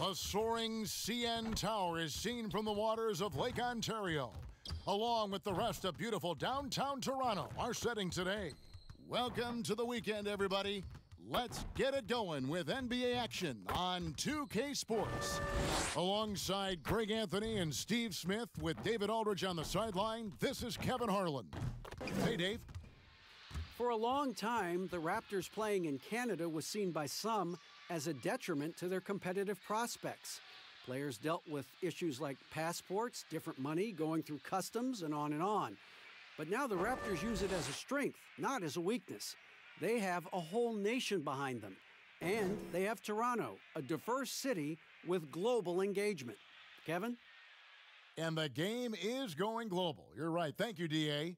The soaring CN Tower is seen from the waters of Lake Ontario, along with the rest of beautiful downtown Toronto, are setting today. Welcome to the weekend, everybody. Let's get it going with NBA action on 2K Sports. Alongside Greg Anthony and Steve Smith with David Aldridge on the sideline, this is Kevin Harlan. Hey, Dave. For a long time, the Raptors playing in Canada was seen by some as a detriment to their competitive prospects. Players dealt with issues like passports, different money, going through customs, and on and on. But now the Raptors use it as a strength, not as a weakness. They have a whole nation behind them. And they have Toronto, a diverse city with global engagement. Kevin? And the game is going global. You're right. Thank you, DA.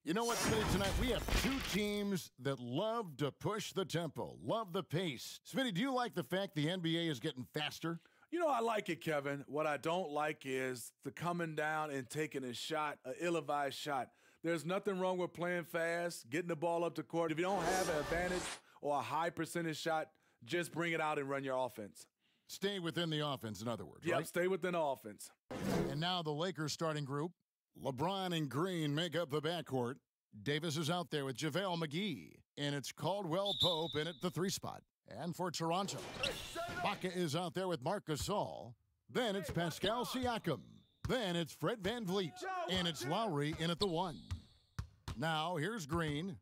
You know what, Smitty, tonight we have two teams that love to push the tempo, love the pace. Smitty, do you like the fact the NBA is getting faster? You know, I like it, Kevin. What I don't like is the coming down and taking a shot, an ill-advised shot. There's nothing wrong with playing fast, getting the ball up the court. If you don't have an advantage or a high percentage shot, just bring it out and run your offense. Stay within the offense, in other words, Yep, right? stay within the offense. And now the Lakers starting group. LeBron and Green make up the backcourt. Davis is out there with JaVale McGee. And it's Caldwell Pope in at the 3 spot. And for Toronto, Baca is out there with Marc Gasol. Then it's Pascal Siakam. Then it's Fred VanVleet. And it's Lowry in at the 1. Now here's Green.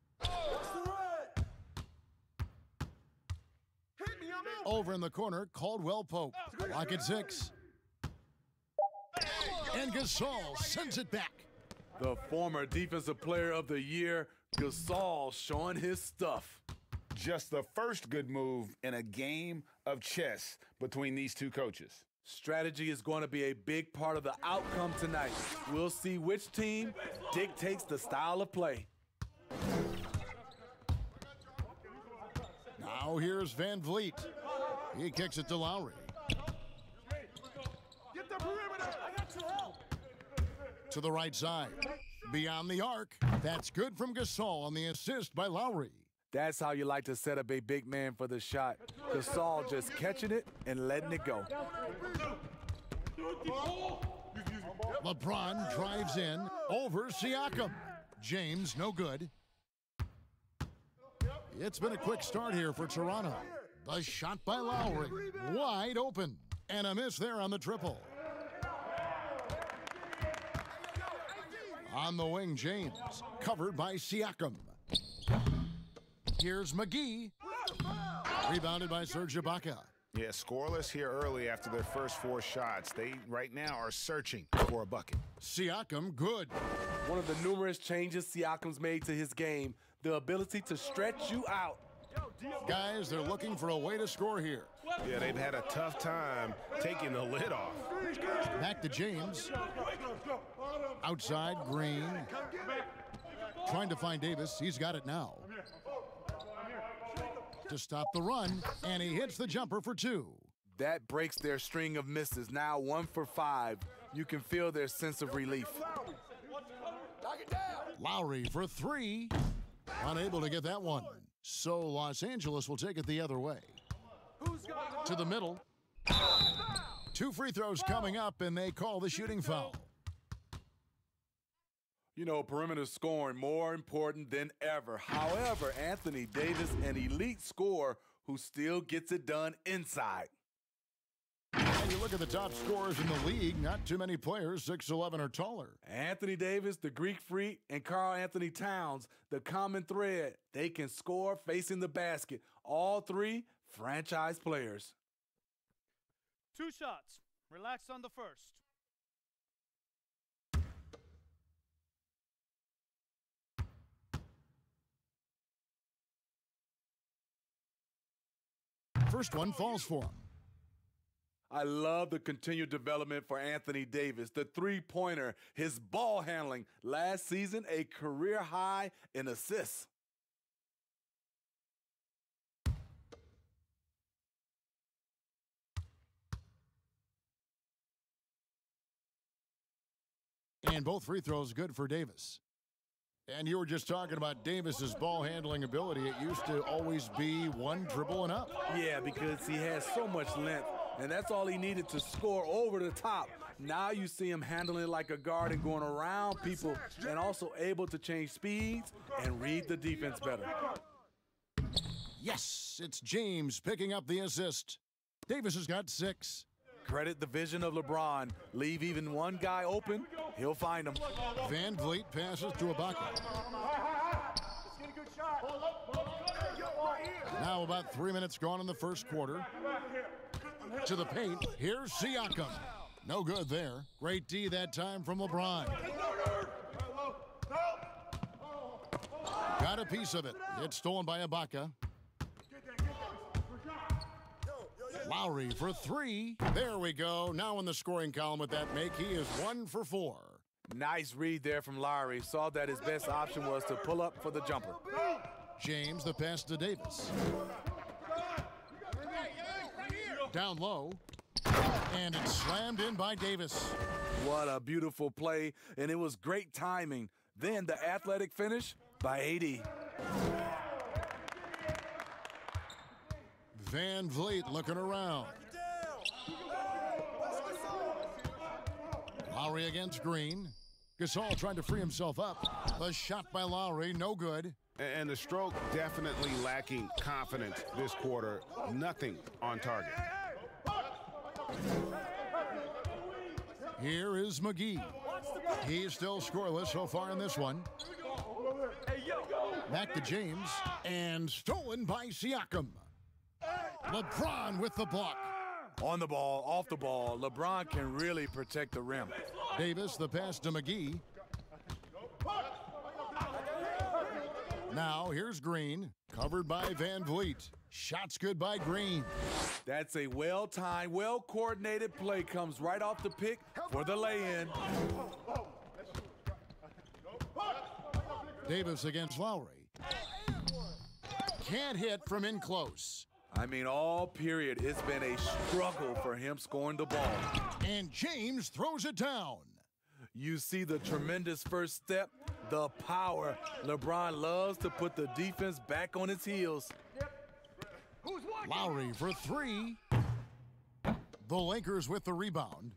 Over in the corner, Caldwell Pope. Lock at 6. And Gasol sends it back. The former Defensive Player of the Year, Gasol, showing his stuff. Just the first good move in a game of chess between these two coaches. Strategy is going to be a big part of the outcome tonight. We'll see which team dictates the style of play. Now here's VanVleet. He kicks it to Lowry. Get the perimeter. I got your help. To the right side. Beyond the arc. That's good from Gasol on the assist by Lowry. That's how you like to set up a big man for the shot. Gasol just catching it and letting it go. LeBron drives in over Siakam. James, no good. It's been a quick start here for Toronto. The shot by Lowry, wide open. And a miss there on the triple. On the wing, James, covered by Siakam. Here's McGee. Rebounded by Serge Ibaka. Yeah, scoreless here early after their first 4 shots. They, right now, are searching for a bucket. Siakam, good. One of the numerous changes Siakam's made to his game, the ability to stretch you out. Guys, they're looking for a way to score here. Yeah, they've had a tough time taking the lid off. Back to James. Outside, Green. Trying to find Davis. He's got it now. To stop the run, and he hits the jumper for 2. That breaks their string of misses. Now 1 for 5. You can feel their sense of relief. Lowry for 3. Unable to get that one. So Los Angeles will take it the other way. To the middle. 2 free throws coming up, and they call the shooting foul. You know, perimeter scoring more important than ever. However, Anthony Davis, an elite scorer who still gets it done inside. And you look at the top scorers in the league, not too many players 6'11" or taller. Anthony Davis, the Greek Freak, and Karl Anthony Towns, the common thread. They can score facing the basket. All 3 franchise players. 2 shots. Relax on the first. First one falls for him. I love the continued development for Anthony Davis. The 3-pointer, his ball handling. Last season, a career high in assists. And both free throws good for Davis. And you were just talking about Davis's ball handling ability. It used to always be 1 dribble and up. Yeah, because he has so much length. And that's all he needed to score over the top. Now you see him handling it like a guard and going around people and also able to change speeds and read the defense better. Yes, it's James picking up the assist. Davis has got 6. Credit the vision of LeBron. Leave even one guy open, he'll find him. Van Vliet passes to Ibaka. Now about 3 minutes gone in the first quarter. To the paint, here's Siakam. No good there. Great D that time from LeBron. Got a piece of it. It's stolen by Ibaka. Lowry for 3. There we go. Now in the scoring column with that make, he is 1 for 4. Nice read there from Lowry. Saw that his best option was to pull up for the jumper. James, the pass to Davis. Down low. And it's slammed in by Davis. What a beautiful play, and it was great timing. Then the athletic finish by AD. Van Vliet looking around. Lowry against Green. Gasol trying to free himself up. A shot by Lowry, no good. And the stroke definitely lacking confidence this quarter. Nothing on target. Here is McGee. He's still scoreless so far in this one. Back to James, and stolen by Siakam. LeBron with the block. On the ball, off the ball, LeBron can really protect the rim. Davis, the pass to McGee. Now here's Green, covered by Van Vliet. Shots good by Green. That's a well-timed, well-coordinated play. Comes right off the pick for the lay-in. Davis against Lowry. Can't hit from in close. I mean, all period, it's been a struggle for him scoring the ball. And James throws it down. You see the tremendous first step, the power. LeBron loves to put the defense back on its heels. Lowry for 3. The Lakers with the rebound.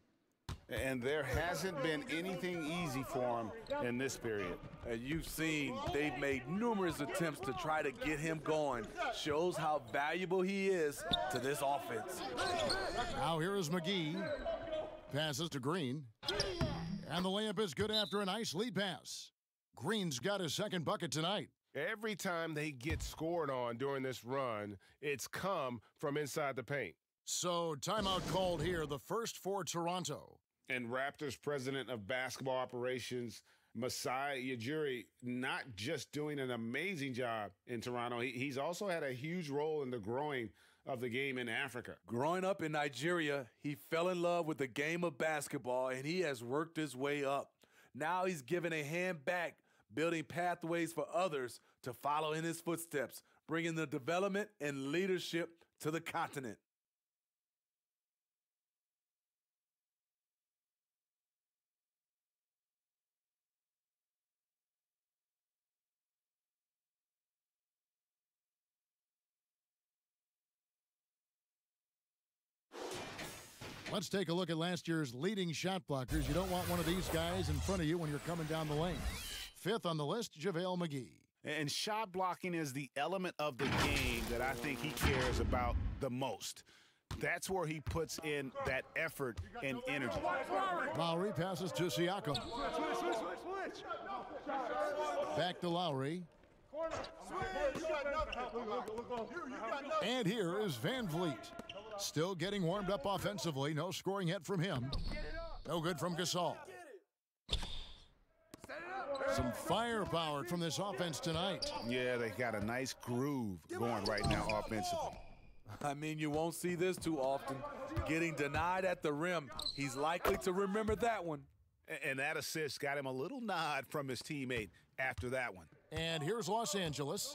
And there hasn't been anything easy for him in this period. And you've seen they've made numerous attempts to try to get him going. Shows how valuable he is to this offense. Now here is McGee. Passes to Green. And the layup is good after a nice lead pass. Green's got his second bucket tonight. Every time they get scored on during this run, it's come from inside the paint. So timeout called here, the first for Toronto. And Raptors president of basketball operations, Masai Ujiri, not just doing an amazing job in Toronto, he's also had a huge role in the growing of the game in Africa. Growing up in Nigeria, he fell in love with the game of basketball, and he has worked his way up. Now he's given a hand back, building pathways for others to follow in his footsteps, bringing the development and leadership to the continent. Let's take a look at last year's leading shot blockers. You don't want one of these guys in front of you when you're coming down the lane. 5th on the list, JaVale McGee. And shot blocking is the element of the game that I think he cares about the most. That's where he puts in that effort and energy. Lowry passes to Siakam. Back to Lowry. And here is Van Vliet. Still getting warmed up offensively. No scoring yet from him. No good from Gasol. Some firepower from this offense tonight. Yeah, they got a nice groove going right now offensively. I mean, you won't see this too often. Getting denied at the rim. He's likely to remember that one. And that assist got him a little nod from his teammate after that one. And here's Los Angeles.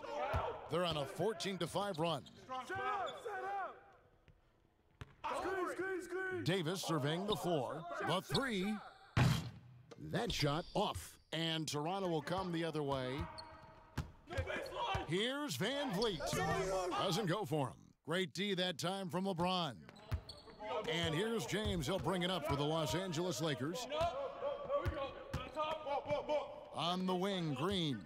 They're on a 14-5 run. Davis surveying the floor. The 3. That shot off. And Toronto will come the other way. Here's Van Vliet. Doesn't go for him. Great D that time from LeBron. And here's James. He'll bring it up for the Los Angeles Lakers. On the wing, Green.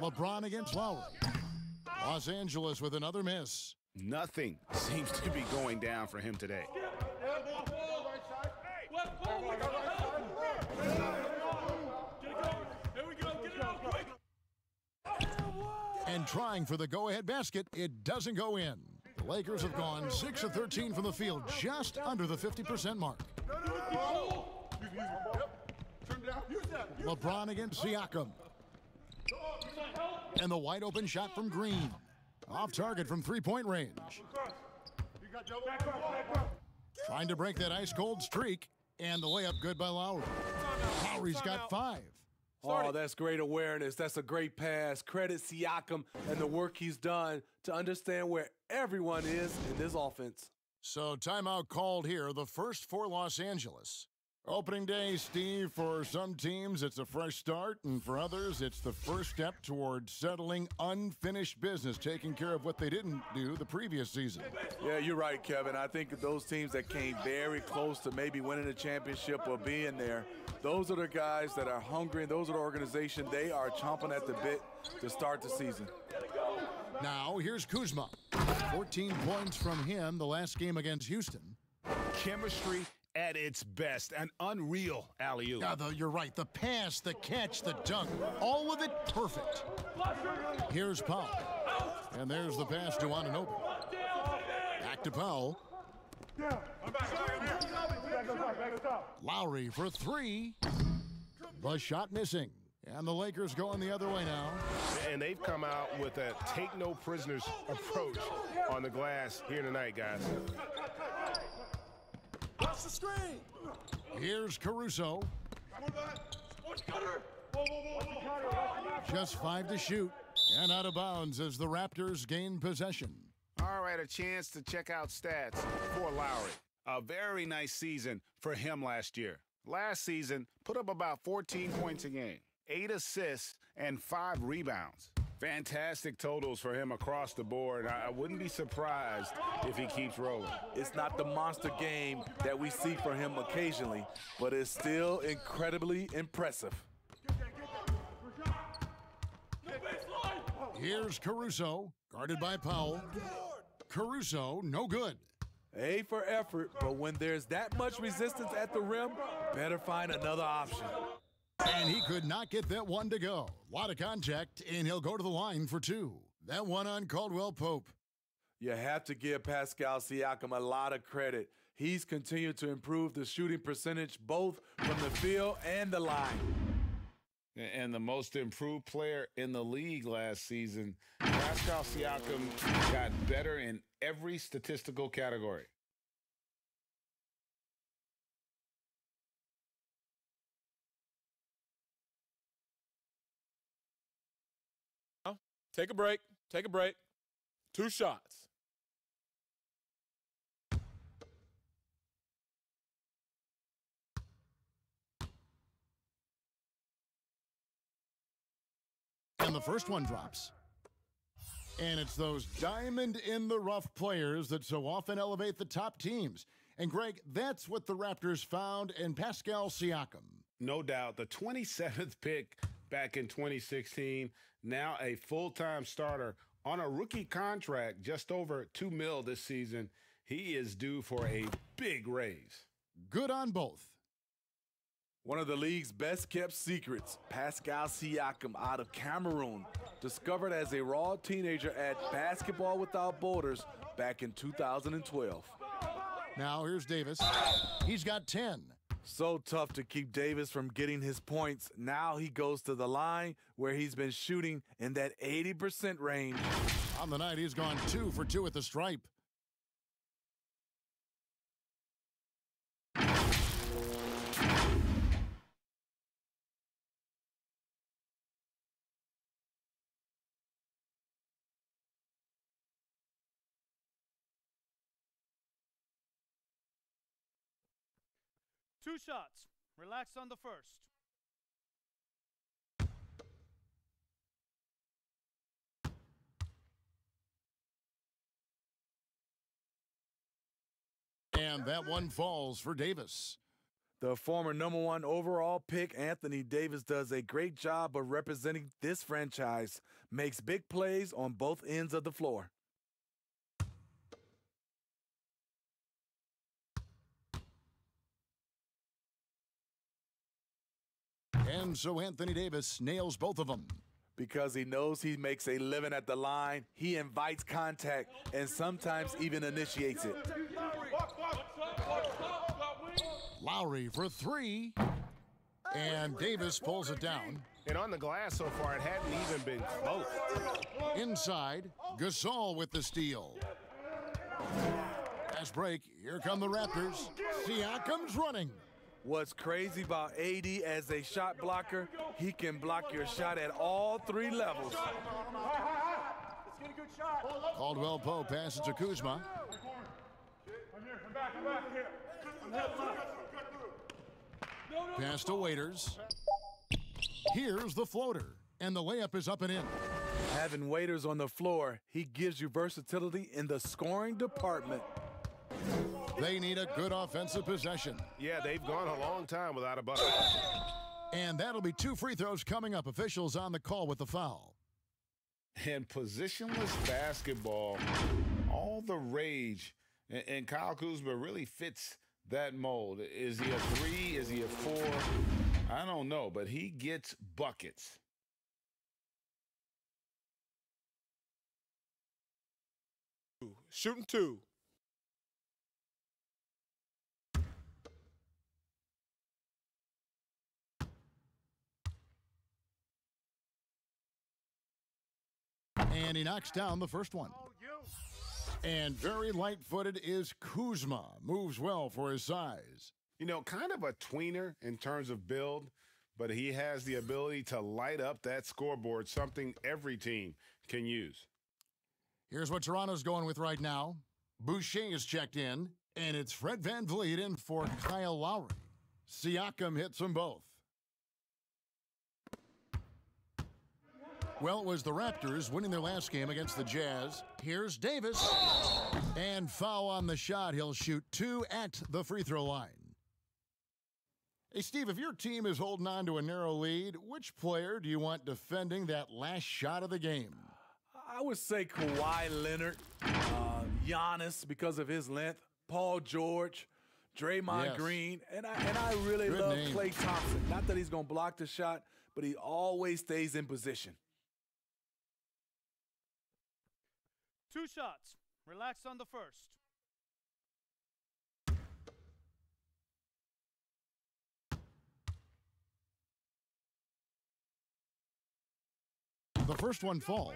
LeBron against Lowry. Los Angeles with another miss. Nothing seems to be going down for him today. And trying for the go-ahead basket, it doesn't go in. The Lakers have gone 6 of 13 from the field, just under the 50% mark. LeBron against Siakam. And the wide open shot from Green. Off target from three-point range. Trying to break that ice-cold streak. And the layup good by Lowry. Lowry's got 5. Oh, that's great awareness. That's a great pass. Credit Siakam and the work he's done to understand where everyone is in this offense. So timeout called here, the first for Los Angeles. Opening day, Steve, for some teams, it's a fresh start, and for others, it's the first step towards settling unfinished business, taking care of what they didn't do the previous season. Yeah, you're right, Kevin. I think those teams that came very close to maybe winning a championship or being there, those are the guys that are hungry, and those are the organization. They are chomping at the bit to start the season. Now, here's Kuzma. 14 points from him the last game against Houston. Chemistry at its best. An unreal alley-oop. Yeah, you're right. The pass, the catch, the dunk, all of it perfect. Here's Powell. And there's the pass to Anunoby. Back to Powell. Lowry for 3. The shot missing. And the Lakers going the other way now. And they've come out with a take-no-prisoners approach on the glass here tonight, guys. Watch the screen. Here's Caruso. Just 5 to shoot. And out of bounds as the Raptors gain possession. All right, a chance to check out stats for Lowry. A very nice season for him last year. Last season, put up about 14 points a game, 8 assists, and 5 rebounds. Fantastic totals for him across the board. I wouldn't be surprised if he keeps rolling. It's not the monster game that we see from him occasionally, but it's still incredibly impressive. Here's Caruso, guarded by Powell. Caruso, no good. A for effort, but when there's that much resistance at the rim, better find another option. And he could not get that one to go. A lot of contact, and he'll go to the line for 2. That one on Caldwell Pope. You have to give Pascal Siakam a lot of credit. He's continued to improve the shooting percentage both from the field and the line. And the most improved player in the league last season, Pascal Siakam got better in every statistical category. Take a break. Take a break. 2 shots. And the first one drops. And it's those diamond-in-the-rough players that so often elevate the top teams. And, Greg, that's what the Raptors found in Pascal Siakam. No doubt. The 27th pick back in 2016, now a full-time starter on a rookie contract, just over $2 million this season. He is due for a big raise. Good on both. One of the league's best-kept secrets, Pascal Siakam out of Cameroon, discovered as a raw teenager at Basketball Without Borders back in 2012. Now here's Davis. He's got 10. So tough to keep Davis from getting his points. Now he goes to the line where he's been shooting in that 80% range. On the night, he's gone 2 for 2 at the stripe. Two shots. Relax on the first. And that one falls for Davis. The former #1 overall pick, Anthony Davis, does a great job of representing this franchise, makes big plays on both ends of the floor. And so Anthony Davis nails both of them. Because he knows he makes a living at the line, he invites contact and sometimes even initiates it. Lowry for three. And Davis pulls it down. And on the glass so far, it hadn't even been close. Inside, Gasol with the steal. Fast break. Here come the Raptors. Siakam's running. What's crazy about AD as a shot blocker, he can block your shot at all three levels. Let's get a good shot. Caldwell Pope passes to Kuzma. I'm back here. Pass to Waiters. Here's the floater, and the layup is up and in. Having Waiters on the floor, he gives you versatility in the scoring department. They need a good offensive possession. Yeah, they've gone a long time without a bucket. And that'll be 2 free throws coming up. Officials on the call with the foul. And positionless basketball, all the rage, and Kyle Kuzma really fits that mold. Is he a 3? Is he a 4? I don't know, but he gets buckets. Shooting 2. And he knocks down the first one. And very light-footed is Kuzma. Moves well for his size. You know, kind of a tweener in terms of build, but he has the ability to light up that scoreboard, something every team can use. Here's what Toronto's going with right now. Boucher is checked in, and it's Fred VanVleet in for Kyle Lowry. Siakam hits them both. Well, it was the Raptors winning their last game against the Jazz. Here's Davis. And foul on the shot. He'll shoot 2 at the free throw line. Hey, Steve, if your team is holding on to a narrow lead, which player do you want defending that last shot of the game? I would say Kawhi Leonard, Giannis because of his length, Paul George, Draymond Green, and I really love Klay Thompson. Not that he's going to block the shot, but he always stays in position. 2 shots. Relax on the first. The first one falls.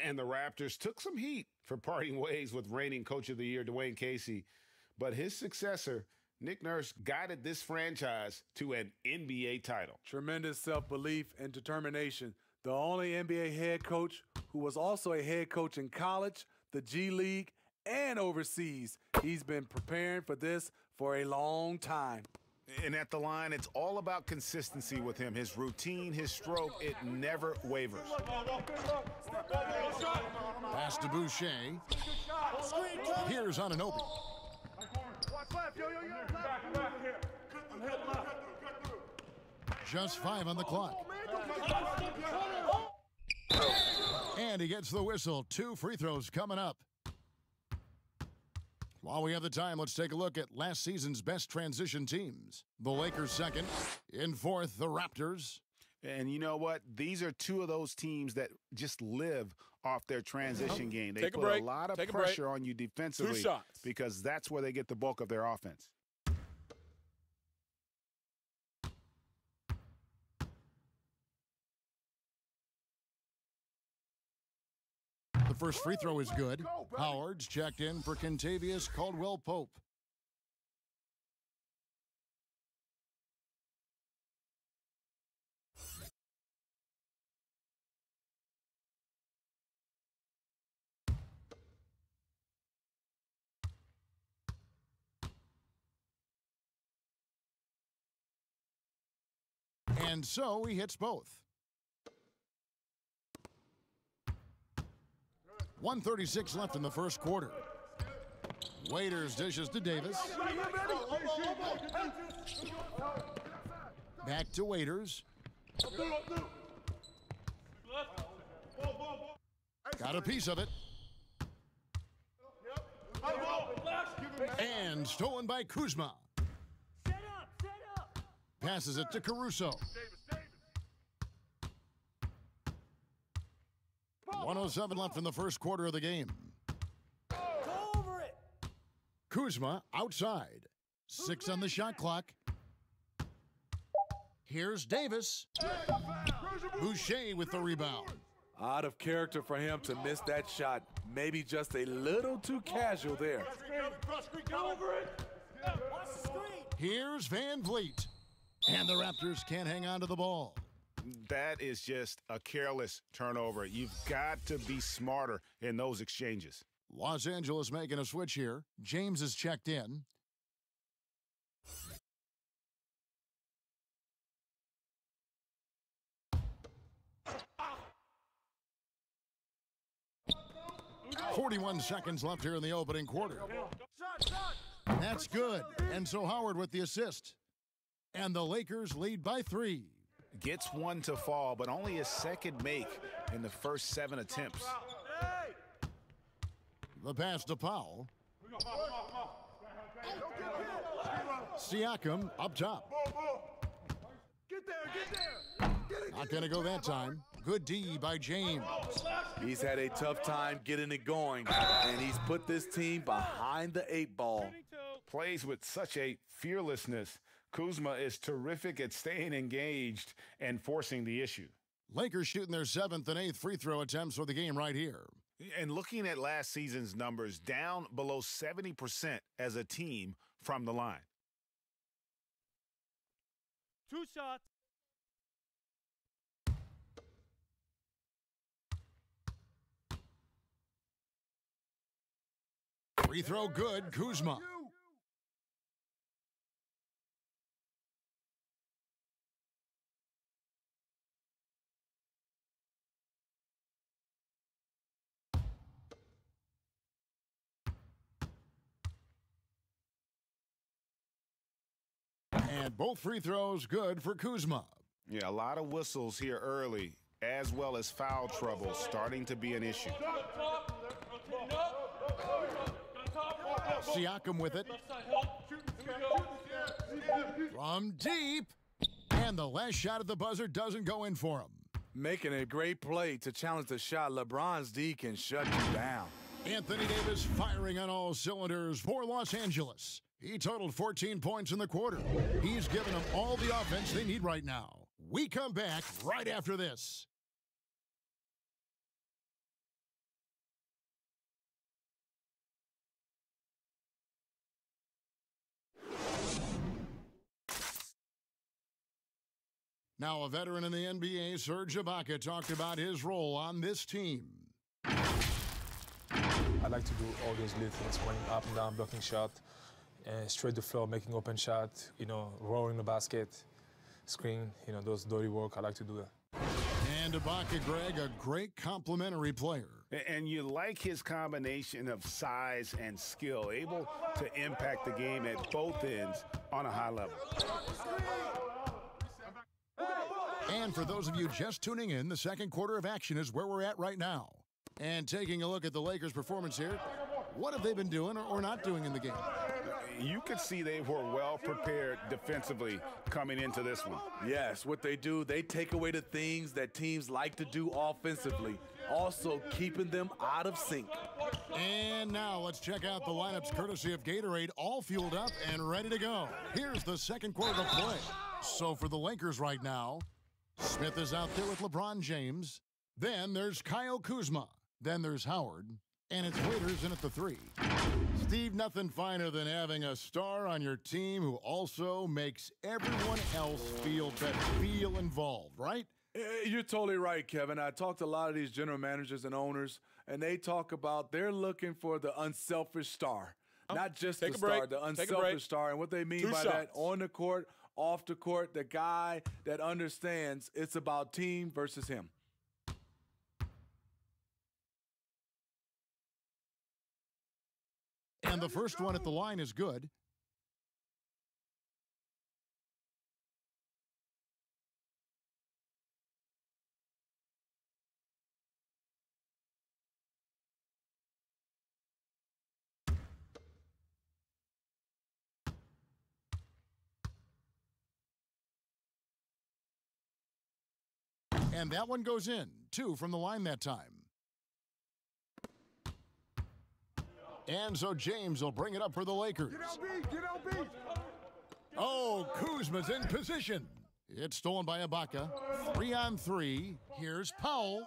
And the Raptors took some heat for parting ways with reigning Coach of the Year, Dwayne Casey. But his successor, Nick Nurse, guided this franchise to an NBA title. Tremendous self-belief and determination. The only NBA head coach who was also a head coach in college, the G League, and overseas. He's been preparing for this for a long time. And at the line, it's all about consistency with him. His routine, his stroke, it never wavers. Pass to Boucher. Here's Anunoby. Just 5 on the clock. And he gets the whistle. 2 free throws coming up. While we have the time, let's take a look at last season's best transition teams. The Lakers second. In fourth, the Raptors. And you know what? These are 2 of those teams that just live off their transition game. They put a lot of pressure on you defensively 2 shots. because that's where they get the bulk of their offense. The first free throw is good. Howard's checked in for Kentavious Caldwell-Pope. And so he hits both. 1:36 left in the first quarter. Waiters dishes to Davis. Back to Waiters. Got a piece of it. And stolen by Kuzma. Passes it to Caruso. 1:07 left in the first quarter of the game. Kuzma outside. 6 on the shot clock. Here's Davis. Boucher with the rebound. Out of character for him to miss that shot. Maybe just a little too casual there. Here's Van Vliet. And the Raptors can't hang on to the ball. That is just a careless turnover. You've got to be smarter in those exchanges. Los Angeles making a switch here. James is checked in. .41 seconds left here in the opening quarter. That's good. And so Howard with the assist. And the Lakers lead by 3. Gets one to fall, but only a second make in the first 7 attempts. The pass to Powell. Siakam up top. Not going to go that time. Good D by James. He's had a tough time getting it going, and he's put this team behind the 8 ball. Plays with such a fearlessness. Kuzma is terrific at staying engaged and forcing the issue. Lakers shooting their 7th and 8th free throw attempts for the game right here. And looking at last season's numbers, down below 70% as a team from the line. 2 shots. Free throw good, Kuzma. And both free throws good for Kuzma. Yeah, a lot of whistles here early, as well as foul trouble starting to be an issue. Siakam with it. From deep. And the last shot at the buzzer doesn't go in for him. Making a great play to challenge the shot. LeBron's D can shut you down. Anthony Davis firing on all cylinders for Los Angeles. He totaled 14 points in the quarter. He's given them all the offense they need right now. We come back right after this. Now, a veteran in the NBA, Serge Ibaka, talked about his role on this team. I like to do all those little things, running up and down, blocking shot, straight to the floor, making open shot, rolling the basket, screen, those dirty work. I like to do that. And Ibaka, Greg, a great complementary player. And you like his combination of size and skill, able to impact the game at both ends on a high level. And for those of you just tuning in, the second quarter of action is where we're at right now. And taking a look at the Lakers' performance here, what have they been doing or not doing in the game? You could see they were well prepared defensively coming into this one. Yes, what they do, they take away the things that teams like to do offensively, also keeping them out of sync. And now let's check out the lineups courtesy of Gatorade, all fueled up and ready to go. Here's the second quarter of play. So for the Lakers right now, Smith is out there with LeBron James. Then there's Kyle Kuzma. Then there's Howard. And it's Waiters in at the 3. Steve, nothing finer than having a star on your team who also makes everyone else feel better, feel involved, right? You're totally right, Kevin. I talked to a lot of these general managers and owners, and they talk about they're looking for the unselfish star. Not just the star, the unselfish star. And what they mean by that, on the court, off the court, the guy that understands it's about team versus him. And the first one at the line is good. And that one goes in. 2 from the line that time. And so James will bring it up for the Lakers. Get LB. Oh, Kuzma's in position. It's stolen by Ibaka. 3-on-3. Here's Powell.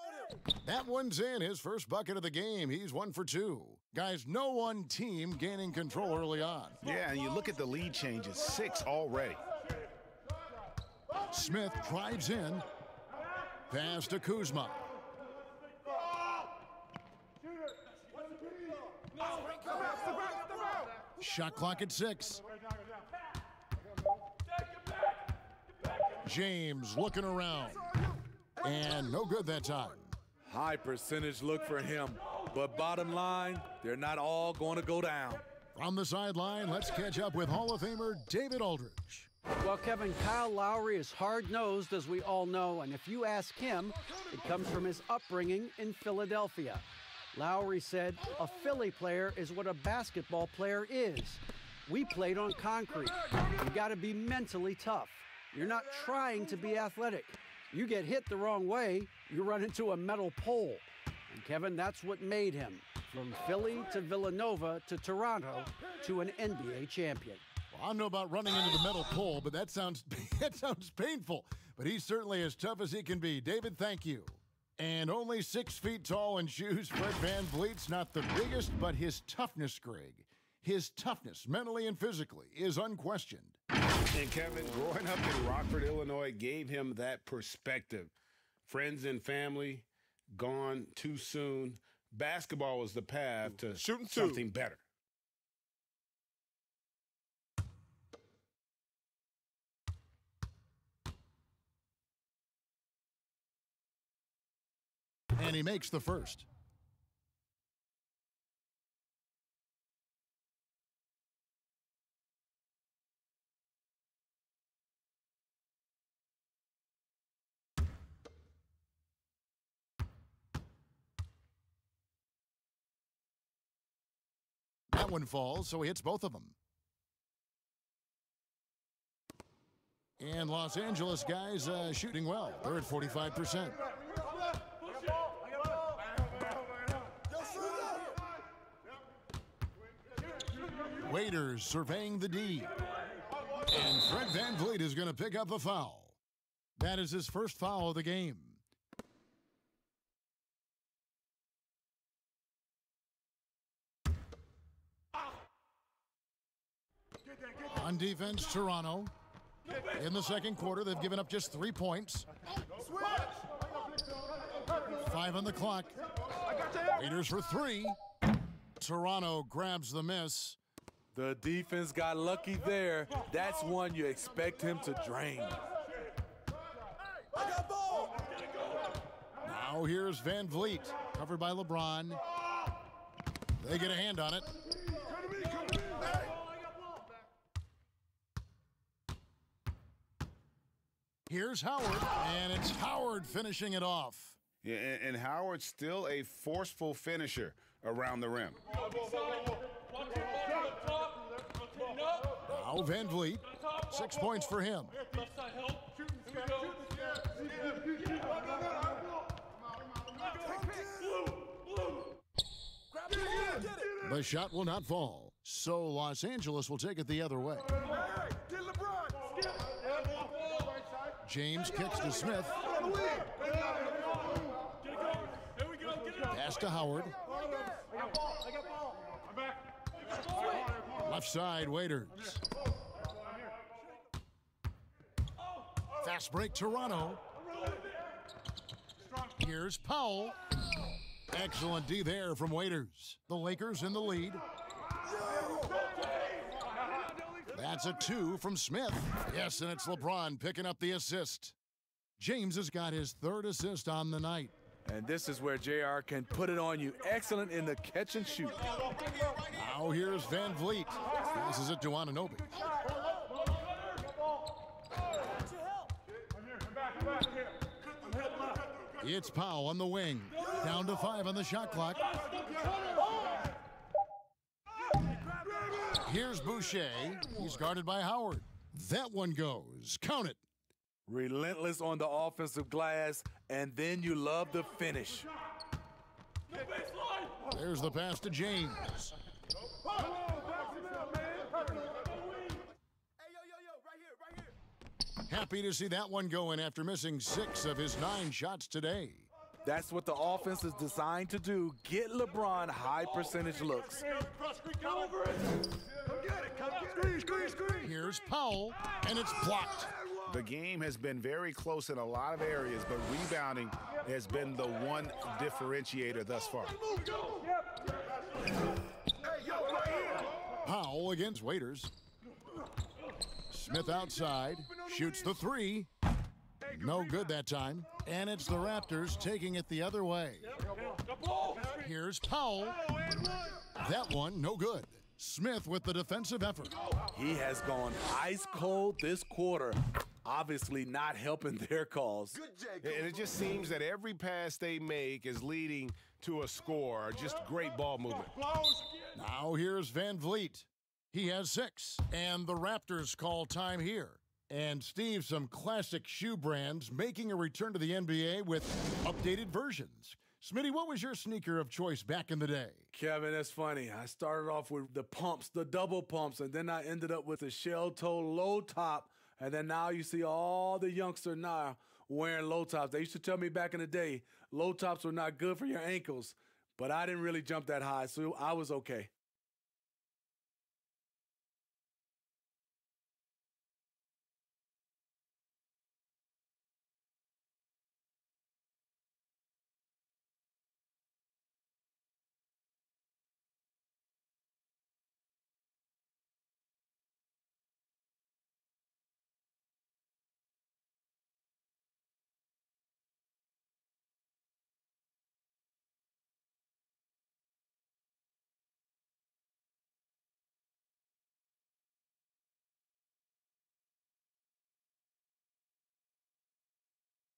That one's in. His first bucket of the game. He's 1 for 2. Guys, no one team gaining control early on. Yeah, and you look at the lead changes, 6 already. Smith drives in. Pass to Kuzma. Shot clock at 6. James looking around. And no good that time. High percentage look for him. But bottom line, they're not all going to go down. From the sideline, let's catch up with Hall of Famer David Aldridge. Well, Kevin, Kyle Lowry is hard-nosed, as we all know, and if you ask him, it comes from his upbringing in Philadelphia. Lowry said, "A Philly player is what a basketball player is. We played on concrete. You got to be mentally tough. You're not trying to be athletic. You get hit the wrong way, you run into a metal pole." And Kevin, that's what made him, from Philly to Villanova to Toronto to an NBA champion. Well, I don't know about running into the metal pole, but that sounds painful. But he's certainly as tough as he can be. David, thank you. And only 6 feet tall in shoes, Fred VanVleet's not the biggest, but his toughness, Greg, his toughness, mentally and physically, is unquestioned. And Kevin, growing up in Rockford, Illinois, gave him that perspective. Friends and family gone too soon. Basketball was the path to something better. And he makes the first. That one falls, so he hits both of them. And Los Angeles guys shooting well. They're at 45%. Waiters surveying the D. And Fred VanVleet is going to pick up the foul. That is his first foul of the game. On defense, Toronto. In the second quarter, they've given up just 3 points. 5 on the clock. Waiters for 3. Toronto grabs the miss. The defense got lucky there. That's one you expect him to drain. Now here's VanVleet, covered by LeBron. They get a hand on it. Here's Howard, and it's Howard finishing it off. Yeah, and Howard's still a forceful finisher around the rim. Now VanVleet, 6 points for him. The shot will not fall, so Los Angeles will take it the other way. James kicks to Smith. Pass to Howard. Left side, Waiters. Fast break, Toronto. Here's Powell. Excellent D there from Waiters. The Lakers in the lead. That's a 2 from Smith. Yes, and it's LeBron picking up the assist. James has got his 3rd assist on the night. And this is where JR can put it on you. Excellent in the catch and shoot. Now Now here's Van Vliet. Passes it to Anunoby. It's Powell on the wing. Down to 5 on the shot clock. Here's Boucher. He's guarded by Howard. That one goes. Count it. Relentless on the offensive glass, and then you love the finish. There's the pass to James. Happy to see that one go in after missing 6 of his 9 shots today. That's what the offense is designed to do. Get LeBron high percentage looks. Here's Powell, and it's blocked. The game has been very close in a lot of areas, but rebounding has been the one differentiator thus far. Powell against Waiters. Smith outside, shoots the 3. No good that time. And it's the Raptors taking it the other way. Here's Powell. That one, no good. Smith with the defensive effort. He has gone ice cold this quarter. Obviously not helping their cause. And it just seems that every pass they make is leading to a score. Just great ball movement. Now here's Van Vliet. He has 6, and the Raptors call time here. And Steve, some classic shoe brands making a return to the NBA with updated versions. Smitty, what was your sneaker of choice back in the day? Kevin, that's funny. I started off with the pumps, the double pumps, and then I ended up with the shell toe low top. And then now you see all the youngsters now wearing low tops. They used to tell me back in the day, low tops were not good for your ankles, but I didn't really jump that high, so I was okay.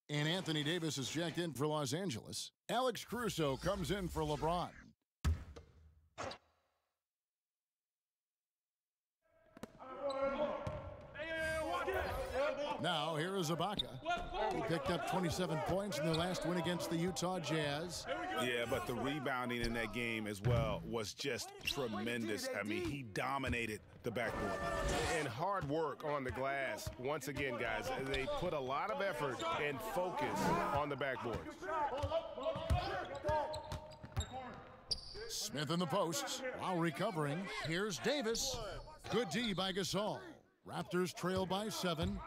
And Anthony Davis is checked in for Los Angeles. Alex Caruso comes in for LeBron. Now, here is Ibaka. He picked up 27 points in their last win against the Utah Jazz. Yeah, but the rebounding in that game as well was just tremendous. I mean, he dominated the backboard. And hard work on the glass. Once again, guys, they put a lot of effort and focus on the backboard. Smith in the posts while recovering. Here's Davis. Good D by Gasol. Raptors trail by 7.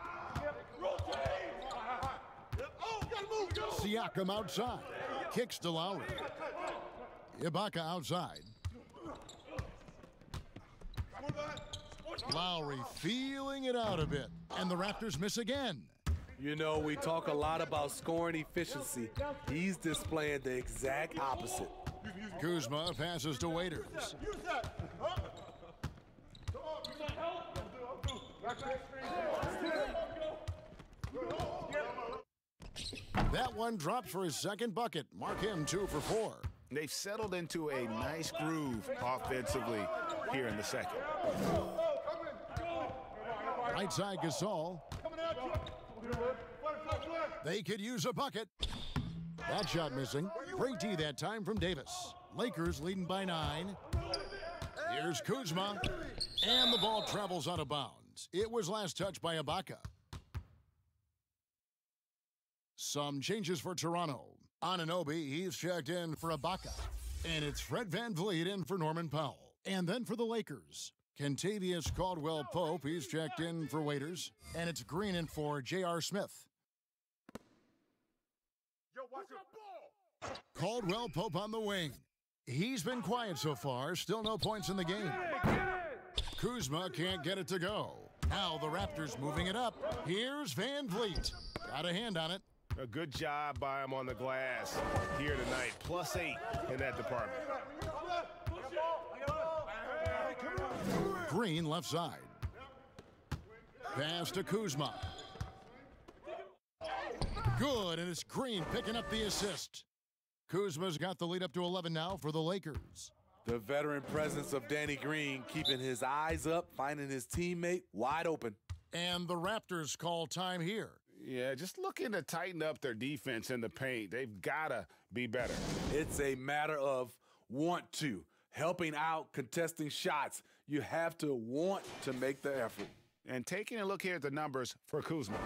Siakam outside. Kicks to Lowry. Ibaka outside. Lowry feeling it out a bit. And the Raptors miss again. You know, we talk a lot about scoring efficiency. He's displaying the exact opposite. Kuzma passes to Waiters. That one drops for his second bucket. Mark him 2 for 4. They've settled into a nice groove offensively here in the second. Right side Gasol. They could use a bucket. That shot missing. Great D that time from Davis. Lakers leading by 9. Here's Kuzma. And the ball travels out of bounds. It was last touched by Ibaka. Some changes for Toronto. Anunoby, he's checked in for Ibaka. And it's Fred VanVleet in for Norman Powell. And then for the Lakers, Kentavious Caldwell-Pope, he's checked in for Waiters. And it's Green in for J.R. Smith. Caldwell-Pope on the wing. He's been quiet so far, still no points in the game. Kuzma can't get it to go. Now the Raptors moving it up. Here's VanVleet. Got a hand on it. A good job by him on the glass here tonight. +8 in that department. Green left side. Pass to Kuzma. Good, and it's Green picking up the assist. Kuzma's got the lead up to 11 now for the Lakers. The veteran presence of Danny Green keeping his eyes up, finding his teammate wide open. And the Raptors call time here. Yeah, just looking to tighten up their defense in the paint. They've got to be better. It's a matter of want to, helping out, contesting shots. You have to want to make the effort. And taking a look here at the numbers for Kuzma.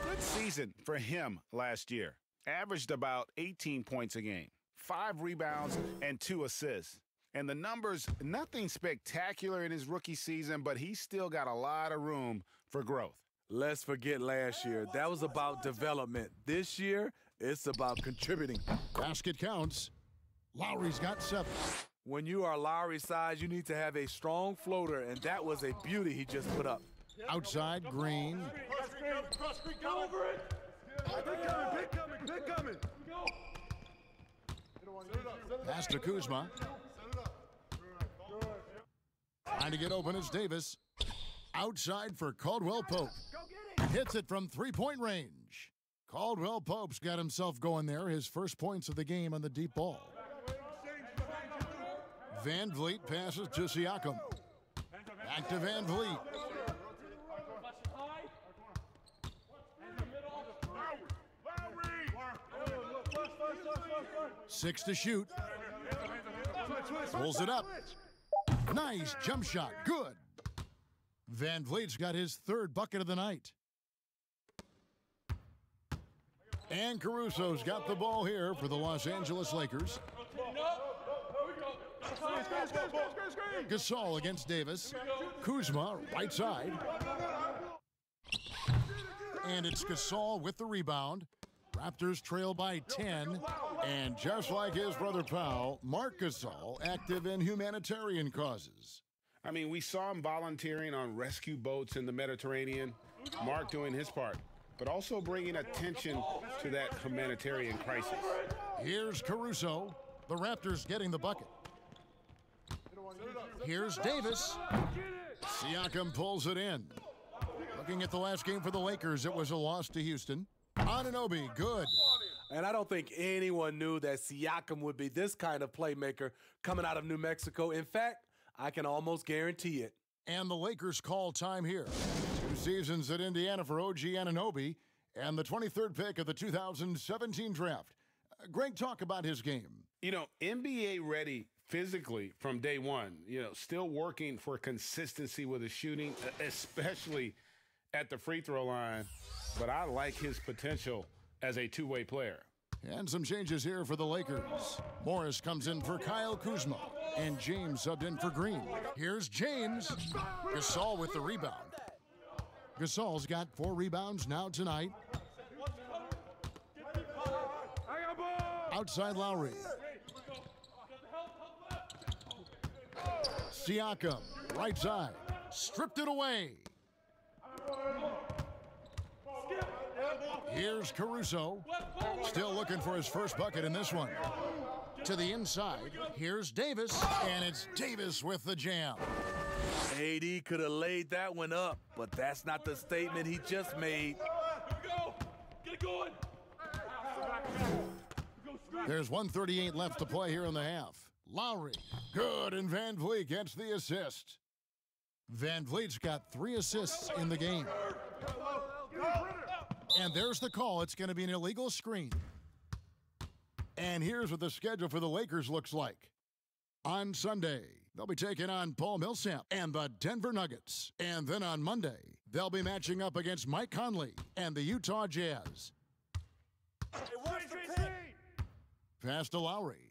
Good season for him last year. Averaged about 18 points a game, 5 rebounds, and 2 assists. And the numbers, nothing spectacular in his rookie season, but he's still got a lot of room for growth. Let's forget last year. That was about development. This year, it's about contributing. Basket counts. Lowry's got 7. When you are Lowry's size, you need to have a strong floater, and that was a beauty he just put up. Outside, Green. Cross screen, go over it. Pick coming. Pass to Kuzma. Trying to get open is Davis. Outside for Caldwell Pope. Hits it from three-point range. Caldwell Pope's got himself going there. His first points of the game on the deep ball. Van Vliet passes to Siakam. Back to Van Vliet. 6 to shoot. Pulls it up. Nice jump shot. Good. Van Vliet's got his 3rd bucket of the night. And Caruso's got the ball here for the Los Angeles Lakers. Gasol against Davis. Kuzma, right side. And it's Gasol with the rebound. Raptors trail by 10. And just like his brother Powell, Marc Gasol active in humanitarian causes. I mean, we saw him volunteering on rescue boats in the Mediterranean. Mark doing his part, but also bringing attention to that humanitarian crisis. Here's Caruso. The Raptors getting the bucket. Here's Davis. Siakam pulls it in. Looking at the last game for the Lakers, it was a loss to Houston. Anunoby, good. And I don't think anyone knew that Siakam would be this kind of playmaker coming out of New Mexico. In fact, I can almost guarantee it. And the Lakers call time here. 2 seasons at Indiana for OG Anunoby and the 23rd pick of the 2017 draft. Greg, talk about his game. You know, NBA ready physically from day one. You know, still working for consistency with his shooting, especially at the free throw line. But I like his potential as a two-way player. And some changes here for the Lakers. Morris comes in for Kyle Kuzma, and James subbed in for Green. Here's James. Gasol with the rebound. Gasol's got 4 rebounds now tonight. Outside Lowry. Siakam, right side. Stripped it away. Here's Caruso. Still looking for his first bucket in this one. To the inside. Here's Davis. And it's Davis with the jam. AD could have laid that one up, but that's not the statement he just made. Get it going. There's 1:38 left to play here in the half. Lowry. Good, and Van Vliet gets the assist. Van Vliet's got 3 assists in the game. And there's the call. It's going to be an illegal screen. And here's what the schedule for the Lakers looks like. On Sunday, they'll be taking on Paul Millsap and the Denver Nuggets. And then on Monday, they'll be matching up against Mike Conley and the Utah Jazz. Pass to Lowry.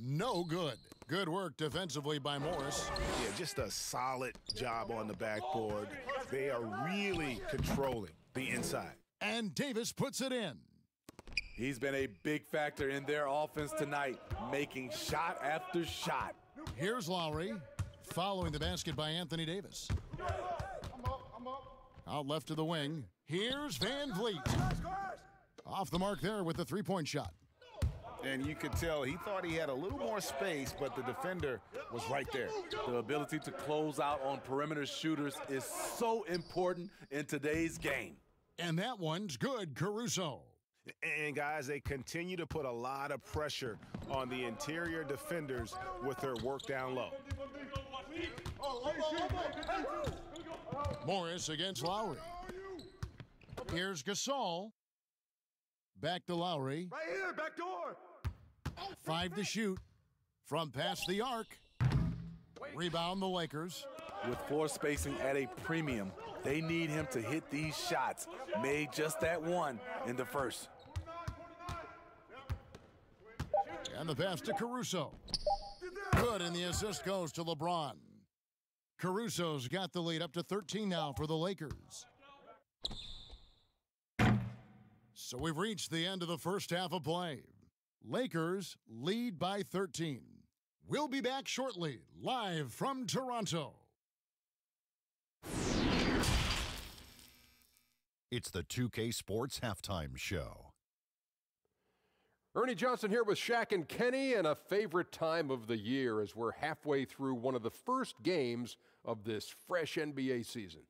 No good. Good work defensively by Morris. Yeah, just a solid job on the backboard. They are really controlling the inside. And Davis puts it in. He's been a big factor in their offense tonight, making shot after shot. Here's Lowry, following the basket by Anthony Davis. Out left to the wing. Here's Van Vliet. Off the mark there with the 3-point shot. And you could tell he thought he had a little more space, but the defender was right there. The ability to close out on perimeter shooters is so important in today's game. And that one's good, Caruso. And, guys, they continue to put a lot of pressure on the interior defenders with their work down low. Morris against Lowry. Here's Gasol. Back to Lowry. Right here, back door. 5 to shoot. From past the arc. Rebound the Lakers. With floor spacing at a premium, they need him to hit these shots. Made just that one in the first. And the pass to Caruso. Good, and the assist goes to LeBron. Caruso's got the lead up to 13 now for the Lakers. So we've reached the end of the first half of play. Lakers lead by 13. We'll be back shortly, live from Toronto. It's the 2K Sports Halftime Show. Ernie Johnson here with Shaq and Kenny, and a favorite time of the year as we're halfway through one of the first games of this fresh NBA season.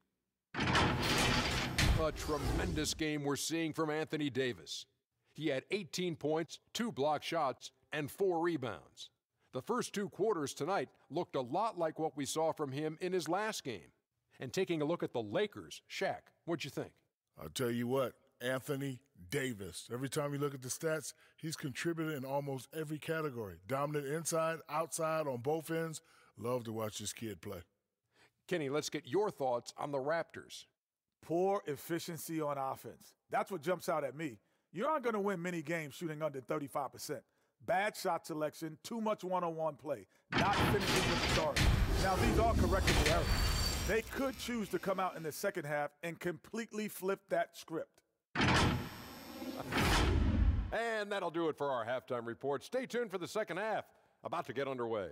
A tremendous game we're seeing from Anthony Davis. He had 18 points, 2 block shots, and 4 rebounds. The first 2 quarters tonight looked a lot like what we saw from him in his last game. And taking a look at the Lakers, Shaq, what'd you think? I'll tell you what, Anthony Davis. Every time you look at the stats, he's contributed in almost every category. Dominant inside, outside, on both ends. Love to watch this kid play. Kenny, let's get your thoughts on the Raptors. Poor efficiency on offense. That's what jumps out at me. You aren't going to win many games shooting under 35%. Bad shot selection, too much one-on-one play, not finishing with the stars. Now, these are correctable errors. They could choose to come out in the second half and completely flip that script. And that'll do it for our halftime report. Stay tuned for the second half, about to get underway.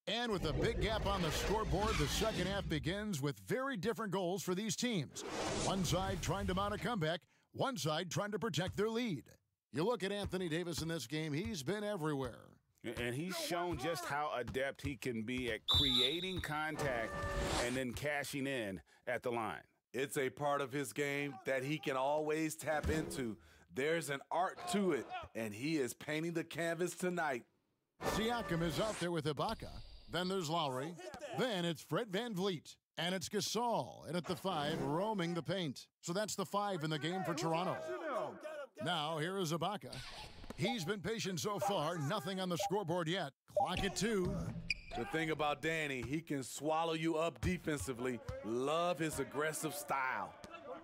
And with a big gap on the scoreboard, the second half begins with very different goals for these teams. One side trying to mount a comeback, one side trying to protect their lead. You look at Anthony Davis in this game, he's been everywhere. And he's shown just how adept he can be at creating contact and then cashing in at the line. It's a part of his game that he can always tap into. There's an art to it, and he is painting the canvas tonight. Siakam is out there with Ibaka. Then there's Lowry. Then it's Fred VanVleet. And it's Gasol. And at the 5, roaming the paint. So that's the 5 in the game for Toronto. Now, here is Ibaka. He's been patient so far. Nothing on the scoreboard yet. Clock at 2. The thing about Danny, he can swallow you up defensively. Love his aggressive style.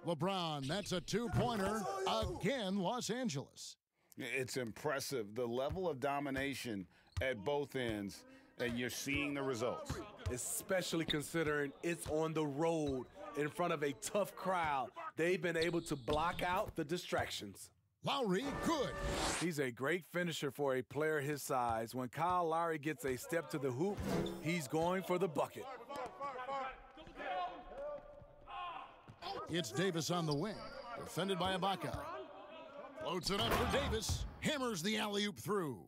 LeBron, that's a 2-pointer. Again, Los Angeles. It's impressive, the level of domination at both ends, and you're seeing the results. Especially considering it's on the road in front of a tough crowd. They've been able to block out the distractions. Lowry, good. He's a great finisher for a player his size. When Kyle Lowry gets a step to the hoop, he's going for the bucket. It's Davis on the wing, defended by Ibaka. Floats it up for Davis. Hammers the alley-oop through.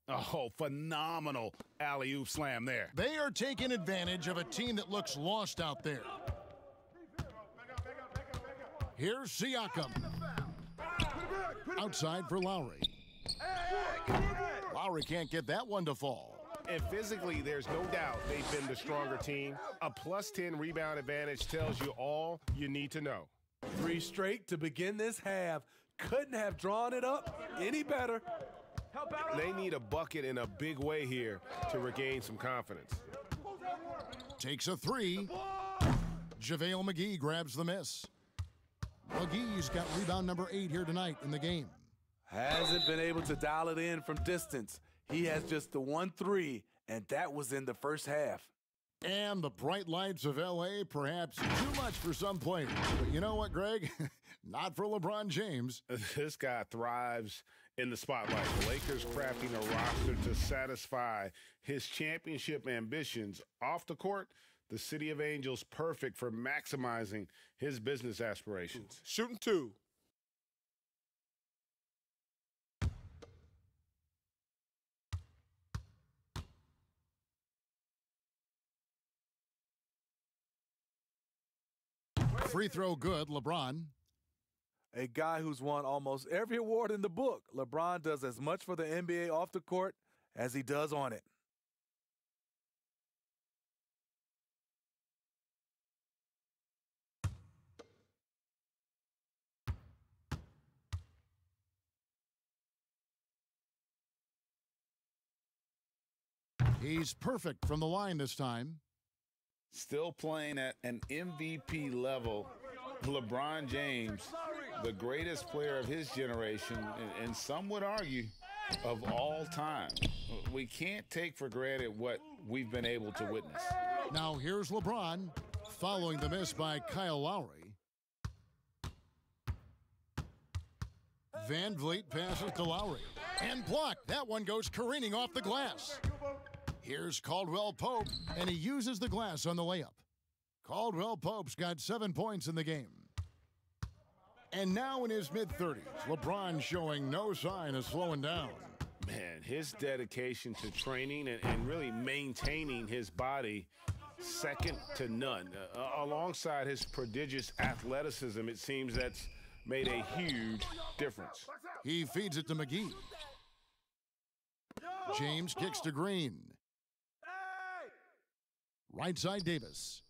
Oh, phenomenal alley-oop slam there. They are taking advantage of a team that looks lost out there. Here's Siakam. Outside for Lowry. Lowry can't get that one to fall. And physically, there's no doubt they've been the stronger team. A +10 rebound advantage tells you all you need to know. 3 straight to begin this half. Couldn't have drawn it up any better. They need a bucket in a big way here to regain some confidence. Takes a 3. JaVale McGee grabs the miss. McGee's got rebound number 8 here tonight in the game. Hasn't been able to dial it in from distance. He has just the 1 3, and that was in the first half. And the bright lights of L.A., perhaps too much for some players. But you know what, Greg? Not for LeBron James. This guy thrives in the spotlight. The Lakers crafting a roster to satisfy his championship ambitions. Off the court, the City of Angels perfect for maximizing his business aspirations. Shooting two. Free throw good, LeBron. A guy who's won almost every award in the book. LeBron does as much for the NBA off the court as he does on it. He's perfect from the line this time. Still playing at an MVP level, LeBron James, the greatest player of his generation, and some would argue of all time. We can't take for granted what we've been able to witness. Now here's LeBron following the miss by Kyle Lowry. Van Vliet passes to Lowry and blocked. That one goes careening off the glass. Here's Caldwell Pope, and he uses the glass on the layup. Caldwell Pope's got 7 points in the game. And now in his mid-30s, LeBron showing no sign of slowing down. Man, his dedication to training and really maintaining his body, second to none. Alongside his prodigious athleticism, it seems that's made a huge difference. He feeds it to McGee. James kicks to Green. Right side Davis.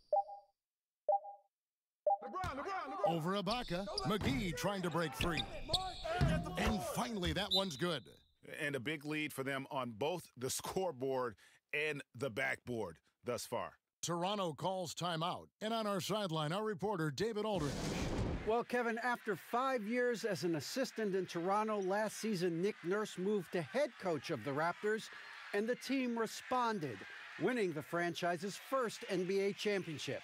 Over Ibaka. McGee trying to break free. And finally, that one's good. And a big lead for them on both the scoreboard and the backboard thus far. Toronto calls timeout. And on our sideline, our reporter, David Aldridge. Well, Kevin, after 5 years as an assistant in Toronto, last season Nick Nurse moved to head coach of the Raptors, and the team responded, winning the franchise's first NBA championship.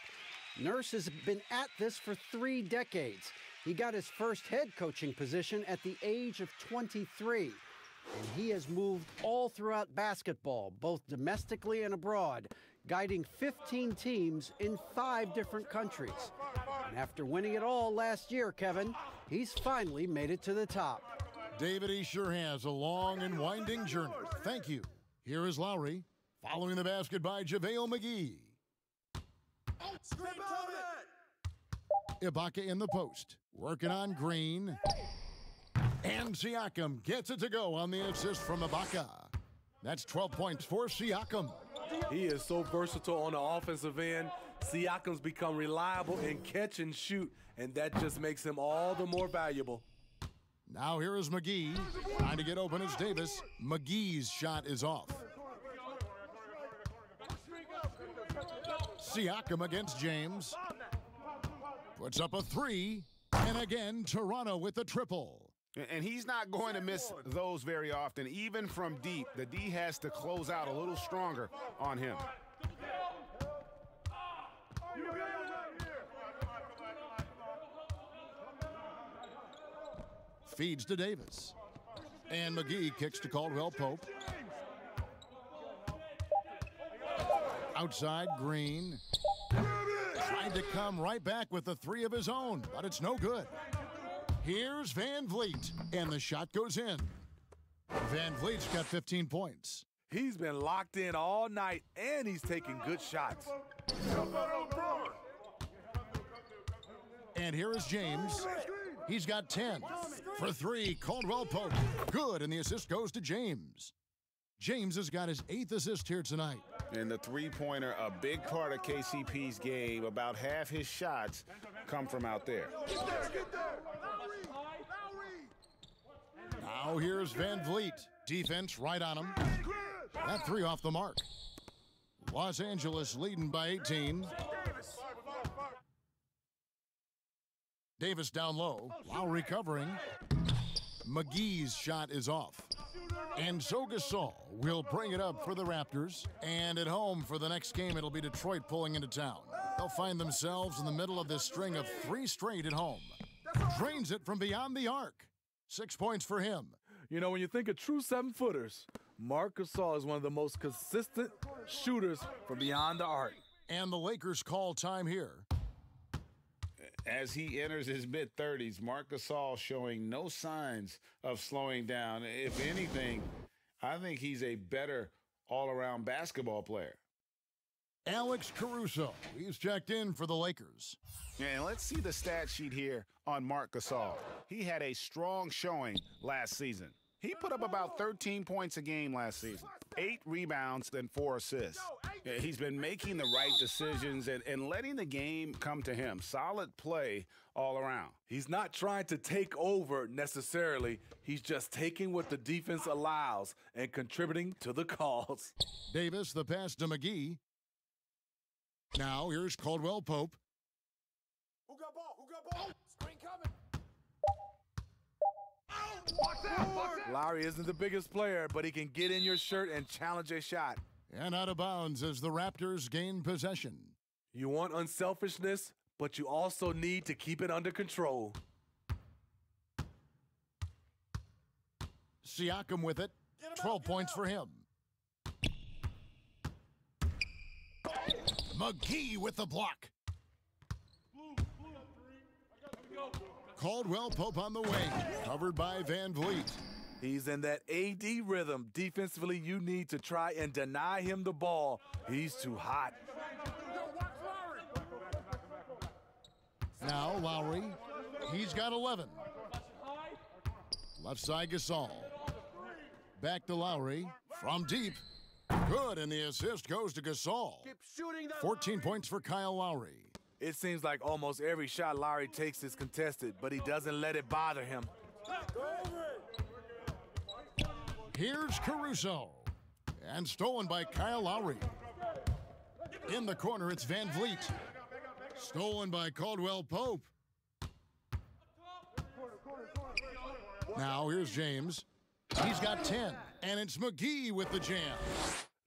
Nurse has been at this for 3 decades. He got his first head coaching position at the age of 23, and he has moved all throughout basketball, both domestically and abroad, guiding 15 teams in 5 different countries. And after winning it all last year, Kevin, he's finally made it to the top. David, he sure has a long and winding journey. Thank you. Here is Lowry, following the basket by JaVale McGee. Ibaka in the post, working on Green. And Siakam gets it to go on the assist from Ibaka. That's 12 points for Siakam. He is so versatile on the offensive end. Siakam's become reliable in catch and shoot, and that just makes him all the more valuable. Now here is McGee, trying to get open as Davis. McGee's shot is off. Siakam against James. Puts up a 3, and again, Toronto with the triple. And he's not going to miss those very often. Even from deep, the D has to close out a little stronger on him. Feeds to Davis. And McGee kicks to Caldwell Pope. Outside, Green. Tried to come right back with the 3 of his own, but it's no good. Here's Van Vliet, and the shot goes in. Van Vliet's got 15 points. He's been locked in all night, and he's taking good shots. And here is James. He's got 10. For 3, Caldwell Pope. Good, and the assist goes to James. James has got his 8th assist here tonight. And the three-pointer, a big part of KCP's game. About half his shots come from out there. Now here's Van Vliet. Defense right on him. That 3 off the mark. Los Angeles leading by 18. Davis down low. Lowry covering. McGee's shot is off. And so Gasol will bring it up for the Raptors. And at home for the next game, it'll be Detroit pulling into town. They'll find themselves in the middle of this string of 3 straight at home. Drains it from beyond the arc. 6 points for him. You know, when you think of true 7-footers, Marc Gasol is one of the most consistent shooters from beyond the arc. And the Lakers call time here. As he enters his mid-30s, Marc Gasol showing no signs of slowing down. If anything, I think he's a better all-around basketball player. Alex Caruso, he's checked in for the Lakers. And let's see the stat sheet here on Marc Gasol. He had a strong showing last season. He put up about 13 points a game last season, 8 rebounds and 4 assists. He's been making the right decisions and letting the game come to him. Solid play all around. He's not trying to take over necessarily. He's just taking what the defense allows and contributing to the cause. Davis, the pass to McGee. Now here's Caldwell Pope. Who got ball? Who got ball? Screen coming. Box out, box out. Lowry isn't the biggest player, but he can get in your shirt and challenge a shot. And out of bounds as the Raptors gain possession. You want unselfishness, but you also need to keep it under control. Siakam with it. 12 points for him. McGee with the block. Caldwell Pope on the wing, covered by Van Vliet. He's in that AD rhythm. Defensively, you need to try and deny him the ball. He's too hot. Now Lowry, he's got 11. Left side Gasol. Back to Lowry from deep. Good, and the assist goes to Gasol. 14 points for Kyle Lowry. It seems like almost every shot Lowry takes is contested, but he doesn't let it bother him. Here's Caruso. And stolen by Kyle Lowry. In the corner, it's Van Vliet. Stolen by Caldwell Pope. Now here's James. He's got 10, and it's McGee with the jam.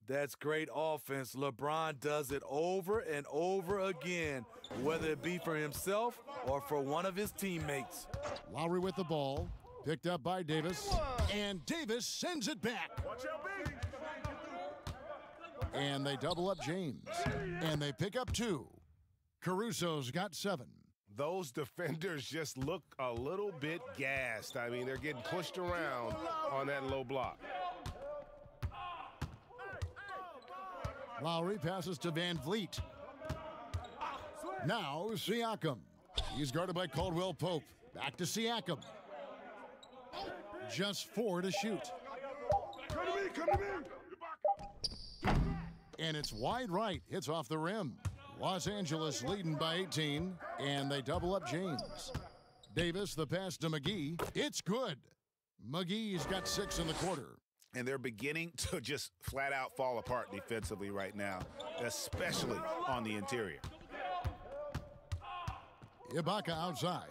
That's great offense. LeBron does it over and over again, whether it be for himself or for one of his teammates. Lowry with the ball, picked up by Davis, and Davis sends it back. And they double up James, and they pick up 2. Caruso's got 7. Those defenders just look a little bit gassed. I mean, they're getting pushed around on that low block. Lowry passes to Van Vliet. Now Siakam. He's guarded by Caldwell Pope. Back to Siakam. Just 4 to shoot. Come to me. And it's wide right. Hits off the rim. Los Angeles leading by 18, and they double up James. Davis, the pass to McGee. It's good. McGee's got 6 in the quarter. And they're beginning to just flat out fall apart defensively right now, especially on the interior. Ibaka outside.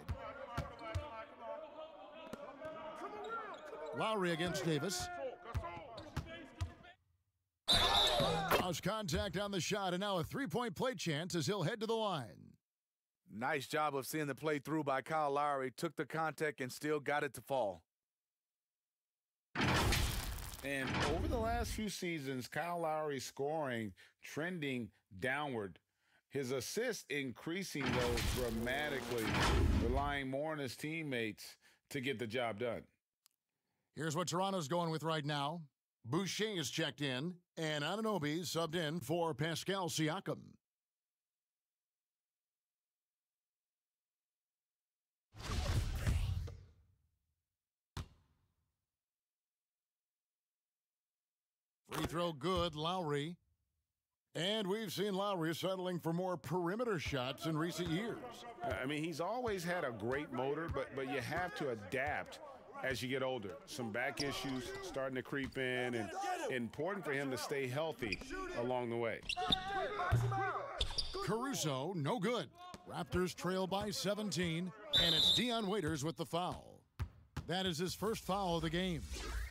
Lowry against Davis. House contact on the shot, and now a 3-point play chance as he'll head to the line. Nice job of seeing the play through by Kyle Lowry. Took the contact and still got it to fall. And over the last few seasons, Kyle Lowry's scoring trending downward. His assists increasing, though, dramatically, relying more on his teammates to get the job done. Here's what Toronto's going with right now. Boucher is checked in, and Anunoby subbed in for Pascal Siakam. Free throw good, Lowry. And we've seen Lowry settling for more perimeter shots in recent years. I mean, he's always had a great motor, but you have to adapt as you get older. Some back issues starting to creep in, and important for him to stay healthy along the way. Caruso, no good. Raptors trail by 17, and it's Dion Waiters with the foul. That is his first foul of the game.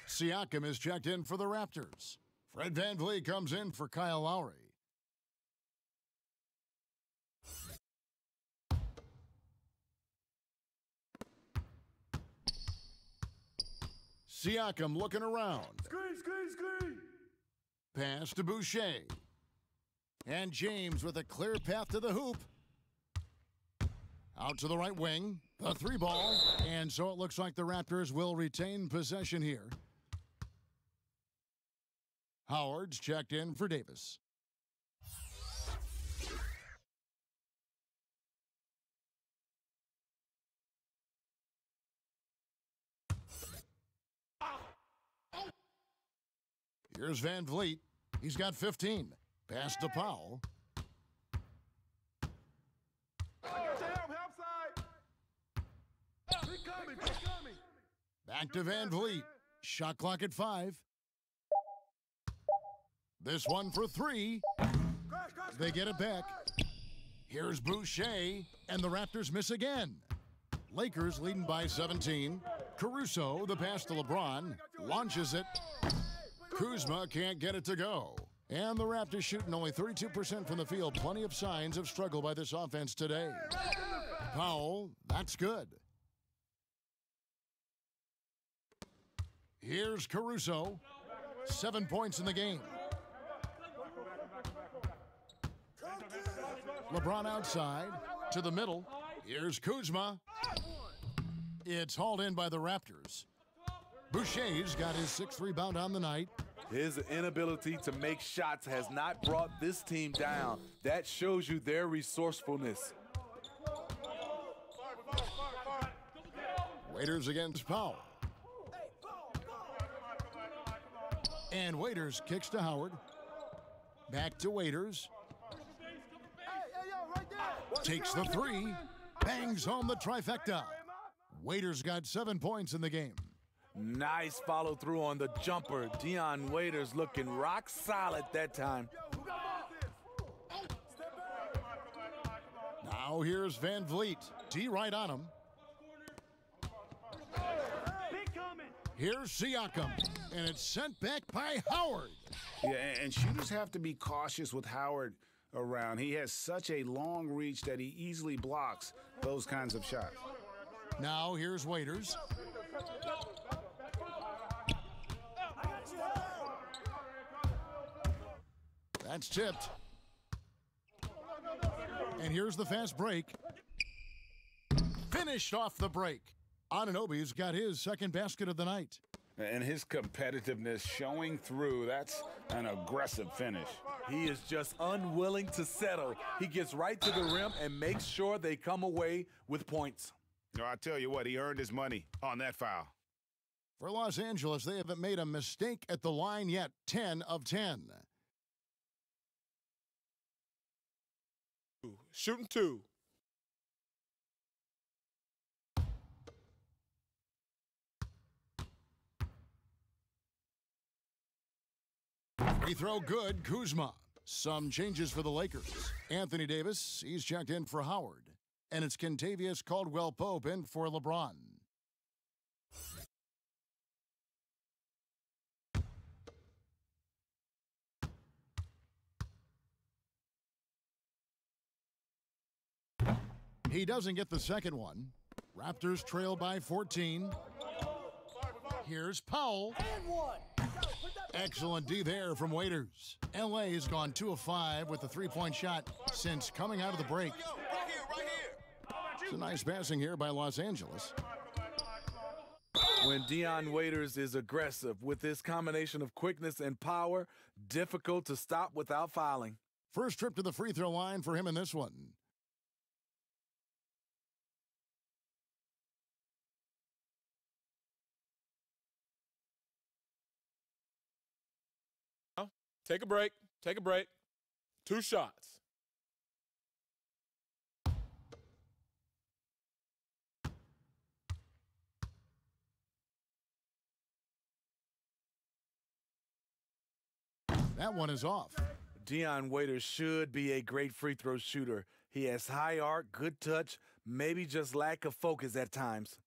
Siakam is checked in for the Raptors. Fred VanVleet comes in for Kyle Lowry. Siakam looking around. Screen. Pass to Boucher. And James with a clear path to the hoop. Out to the right wing. The three ball. And so it looks like the Raptors will retain possession here. Howard's checked in for Davis. Here's Van Vliet. He's got 15. Pass to Powell. Back to Van Vliet. Shot clock at 5. This one for 3. They get it back. Here's Boucher, and the Raptors miss again. Lakers leading by 17. Caruso, the pass to LeBron, launches it. Kuzma can't get it to go. And the Raptors shooting only 32% from the field. Plenty of signs of struggle by this offense today. Powell, that's good. Here's Caruso. 7 points in the game. LeBron outside to the middle. Here's Kuzma. It's hauled in by the Raptors. Boucher's got his 6th rebound on the night. His inability to make shots has not brought this team down. That shows you their resourcefulness. Waiters against Powell. And Waiters kicks to Howard. Back to Waiters. Takes the 3. Bangs home the trifecta. Waiters got 7 points in the game. Nice follow through on the jumper. Dion Waiters looking rock solid that time. Now here's Van Vliet. D right on him. Here's Siakam. And it's sent back by Howard. Yeah, and shooters have to be cautious with Howard around. He has such a long reach that he easily blocks those kinds of shots. Now here's Waiters. That's tipped. And here's the fast break. Finished off the break. Anunoby's got his 2nd basket of the night. And his competitiveness showing through. That's an aggressive finish. He is just unwilling to settle. He gets right to the rim and makes sure they come away with points. No, I tell you what, he earned his money on that foul. For Los Angeles, they haven't made a mistake at the line yet. 10 of 10. Shooting 2. Free throw good, Kuzma. Some changes for the Lakers. Anthony Davis, he's checked in for Howard. And it's Kentavious Caldwell-Pope in for LeBron. He doesn't get the second one. Raptors trail by 14. Here's Powell. Excellent D there from Waiters. LA has gone 2 of 5 with the 3-point shot since coming out of the break. It's a nice passing here by Los Angeles. When Dion Waiters is aggressive with this combination of quickness and power, difficult to stop without fouling. First trip to the free throw line for him in this one. Take a break. 2 shots. That one is off. Dion Waiters should be a great free throw shooter. He has high arc, good touch, maybe just lack of focus at times.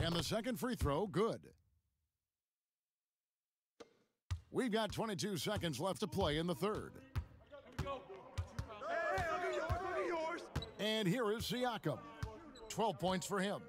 And the second free throw, good. We've got 22 seconds left to play in the third. And here is Siakam. 12 points for him.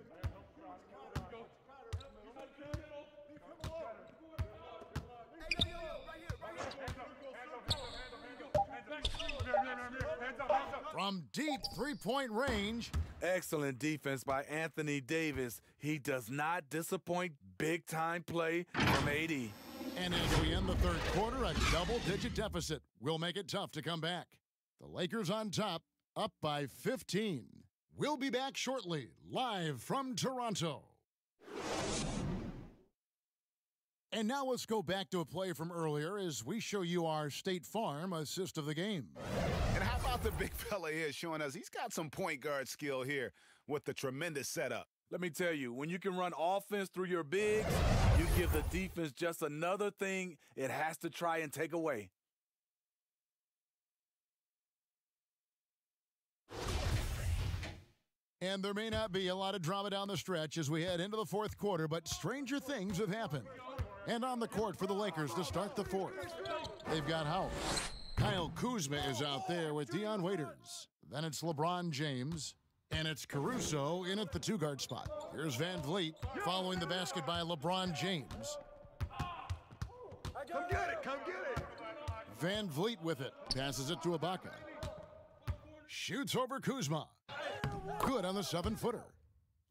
From deep three-point range. Excellent defense by Anthony Davis. He does not disappoint. Big-time play from AD. And as we end the third quarter, a double-digit deficit will make it tough to come back. The Lakers on top, up by 15. We'll be back shortly, live from Toronto. And now let's go back to a play from earlier as we show you our State Farm assist of the game. And how about the big fella here showing us he's got some point guard skill here with the tremendous setup. Let me tell you, when you can run offense through your bigs, you give the defense just another thing it has to try and take away. And there may not be a lot of drama down the stretch as we head into the fourth quarter, but stranger things have happened. And on the court for the Lakers to start the fourth, they've got Howard. Kyle Kuzma is out there with Dion Waiters. Then it's LeBron James. And it's Caruso in at the two-guard spot. Here's Van Vliet following the basket by LeBron James. Come get it, come get it. Van Vliet with it. Passes it to Ibaka. Shoots over Kuzma. Good on the 7-footer.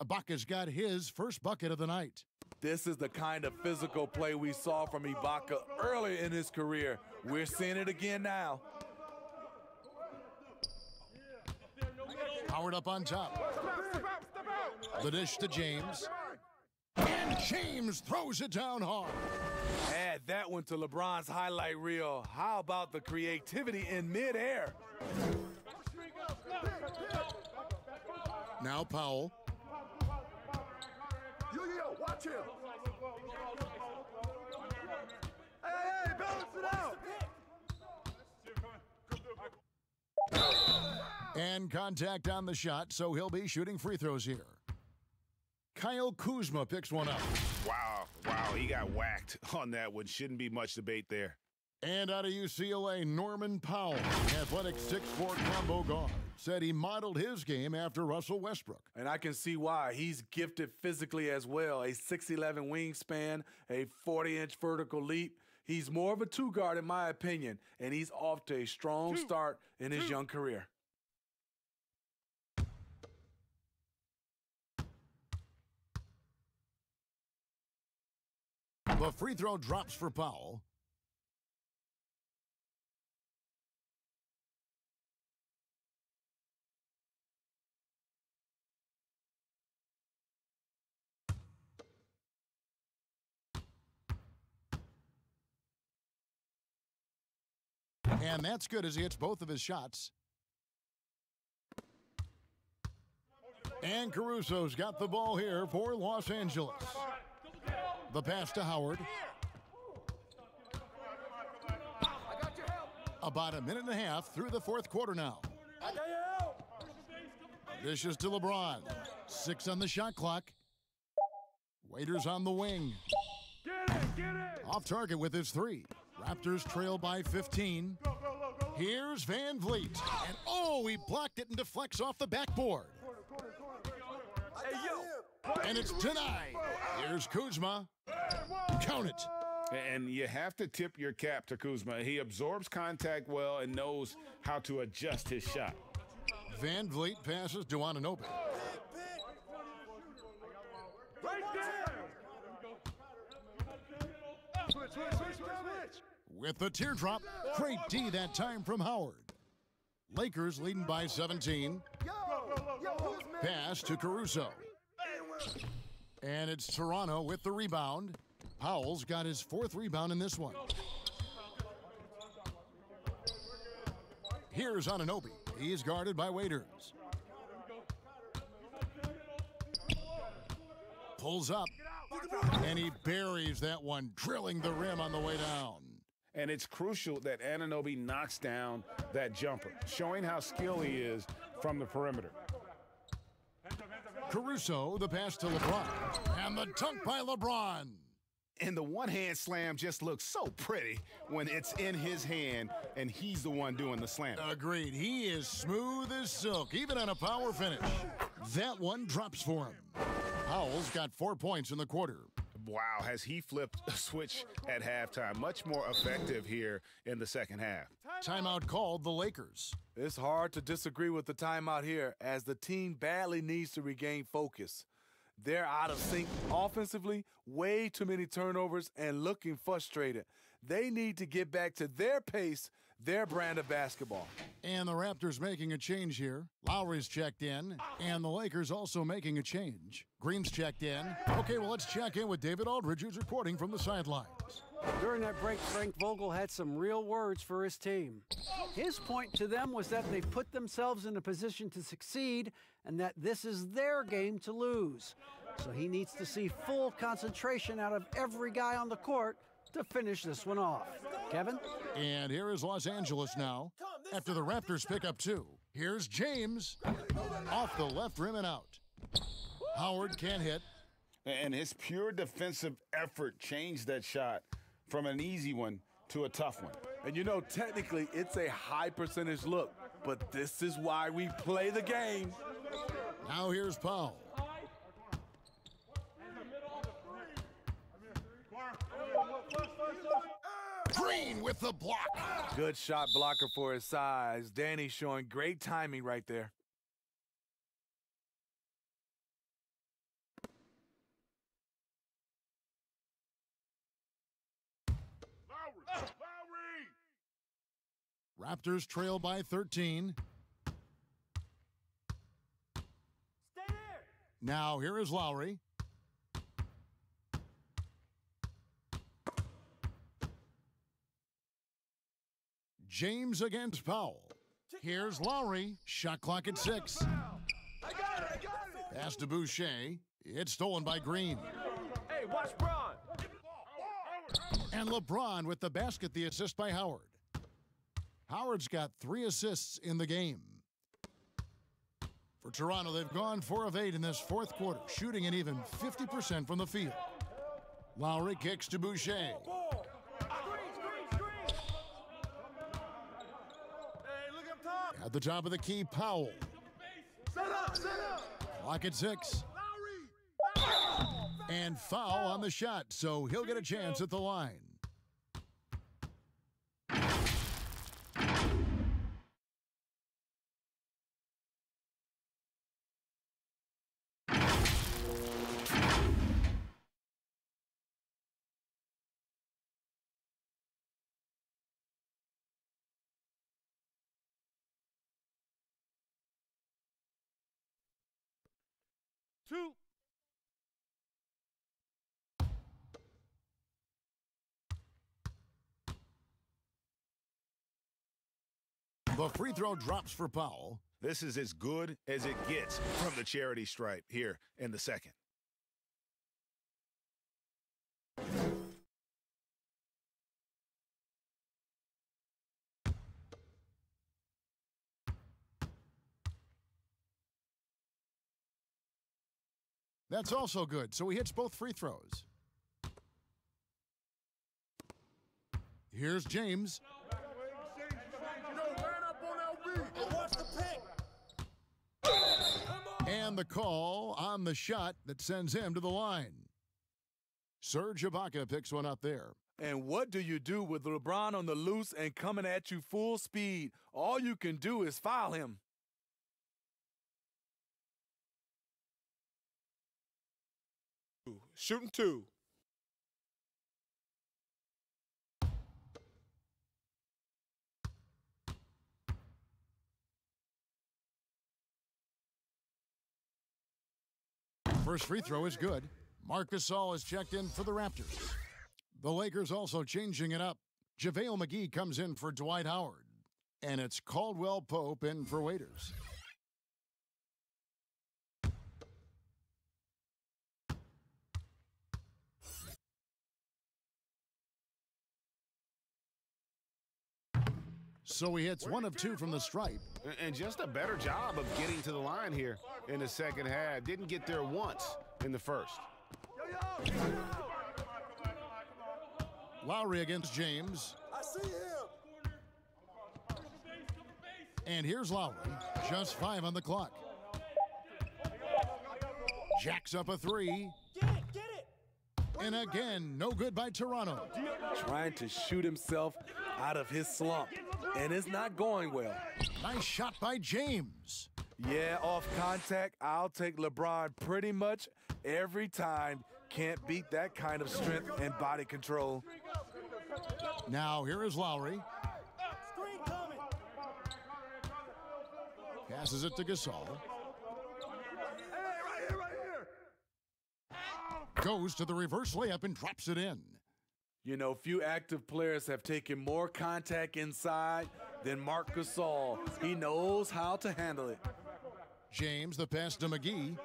Ibaka's got his first bucket of the night. This is the kind of physical play we saw from Ibaka early in his career. We're seeing it again now. Howard up on top. The dish to James. And James throws it down hard. Add that one to LeBron's highlight reel. How about the creativity in midair? Now Powell. Yo, watch him. Hey, balance it out. And contact on the shot, so he'll be shooting free throws here. Kyle Kuzma picks one up. Wow, he got whacked on that one. Shouldn't be much debate there. And out of UCLA, Norman Powell, athletic 6'4" combo guard, said he modeled his game after Russell Westbrook. And I can see why. He's gifted physically as well. A 6'11" wingspan, a 40-inch vertical leap. He's more of a two-guard in my opinion, and he's off to a strong start in his young career. The free throw drops for Powell. And that's good as he hits both of his shots. And Caruso's got the ball here for Los Angeles. The pass to Howard. About a minute and a half through the fourth quarter now. This is to LeBron. 6 on the shot clock. Waiters on the wing. Get it. Off target with his 3. Raptors trail by 15. Here's Van Vliet. And oh, he blocked it and deflects off the backboard. Hey, yo. And it's denied. Here's Kuzma. Count it. And you have to tip your cap to Kuzma. He absorbs contact well and knows how to adjust his shot. Van Vliet passes to Anunoby. Right there. Switch. With the teardrop, great D that time from Howard. Lakers leading by 17. Pass to Caruso. And it's Toronto with the rebound. Powell's got his 4th rebound in this one. Here's Anunoby. He's guarded by Waiters. Pulls up. And he buries that one, drilling the rim on the way down. And it's crucial that Anunoby knocks down that jumper, showing how skilled he is from the perimeter. Caruso, the pass to LeBron. And the dunk by LeBron. And the one-hand slam just looks so pretty when it's in his hand and he's the one doing the slam. Agreed. He is smooth as silk, even on a power finish. That one drops for him. Powell's got 4 points in the quarter. Wow, has he flipped a switch at halftime. Much more effective here in the second half. Timeout called the Lakers. It's hard to disagree with the timeout here as the team badly needs to regain focus. They're out of sync offensively, way too many turnovers, and looking frustrated. They need to get back to their pace, their brand of basketball. And the Raptors making a change here. Lowry's checked in, and the Lakers also making a change. Green's checked in. Okay, well, let's check in with David Aldridge, who's reporting from the sidelines. During that break, Frank Vogel had some real words for his team. His point to them was that they've put themselves in a position to succeed and that this is their game to lose. So he needs to see full concentration out of every guy on the court to finish this one off. Kevin? And here is Los Angeles now. After the Raptors pick up 2, here's James. Off the left rim and out. Howard can't hit. And his pure defensive effort changed that shot from an easy one to a tough one. And you know, technically, it's a high percentage look, but this is why we play the game. Now here's Powell. Green with the block. Good shot blocker for his size. Danny showing great timing right there. Raptors trail by 13. Stay there. Now here is Lowry. James against Powell. Here's Lowry. Shot clock at 6. I got it. Pass to Boucher. It's stolen by Green. Hey, watch Braun. And LeBron with the basket, the assist by Howard. Howard's got 3 assists in the game. For Toronto, they've gone 4 of 8 in this fourth quarter, shooting an even 50% from the field. Lowry kicks to Boucher. Hey, look up top. At the top of the key, Powell. Set up. Clock at 6. And foul on the shot, so he'll get a chance at the line. Two. The free throw drops for Powell. This is as good as it gets from the charity stripe here in the second. That's also good, so he hits both free throws. Here's James. And the call on the shot that sends him to the line. Serge Ibaka picks one up there. And what do you do with LeBron on the loose and coming at you full speed? All you can do is foul him. Shooting 2. First free throw is good. Marc Gasol is checked in for the Raptors. The Lakers also changing it up. JaVale McGee comes in for Dwight Howard. And it's Caldwell Pope in for Waiters. So he hits 1 of 2 from the stripe. And just a better job of getting to the line here in the second half. Didn't get there once in the first. Lowry against James. I see him. And here's Lowry, just 5 on the clock. Jacks up a 3. Get it. And again, no good by Toronto. Trying to shoot himself out of his slump, and it's not going well. Nice shot by James. Yeah, off contact, I'll take LeBron pretty much every time. Can't beat that kind of strength and body control. Now here is Lowry. Screen coming. Passes it to Gasol. Hey, right here. Goes to the reverse layup and drops it in. You know, few active players have taken more contact inside than Marc Gasol. He knows how to handle it. James, the pass to McGee.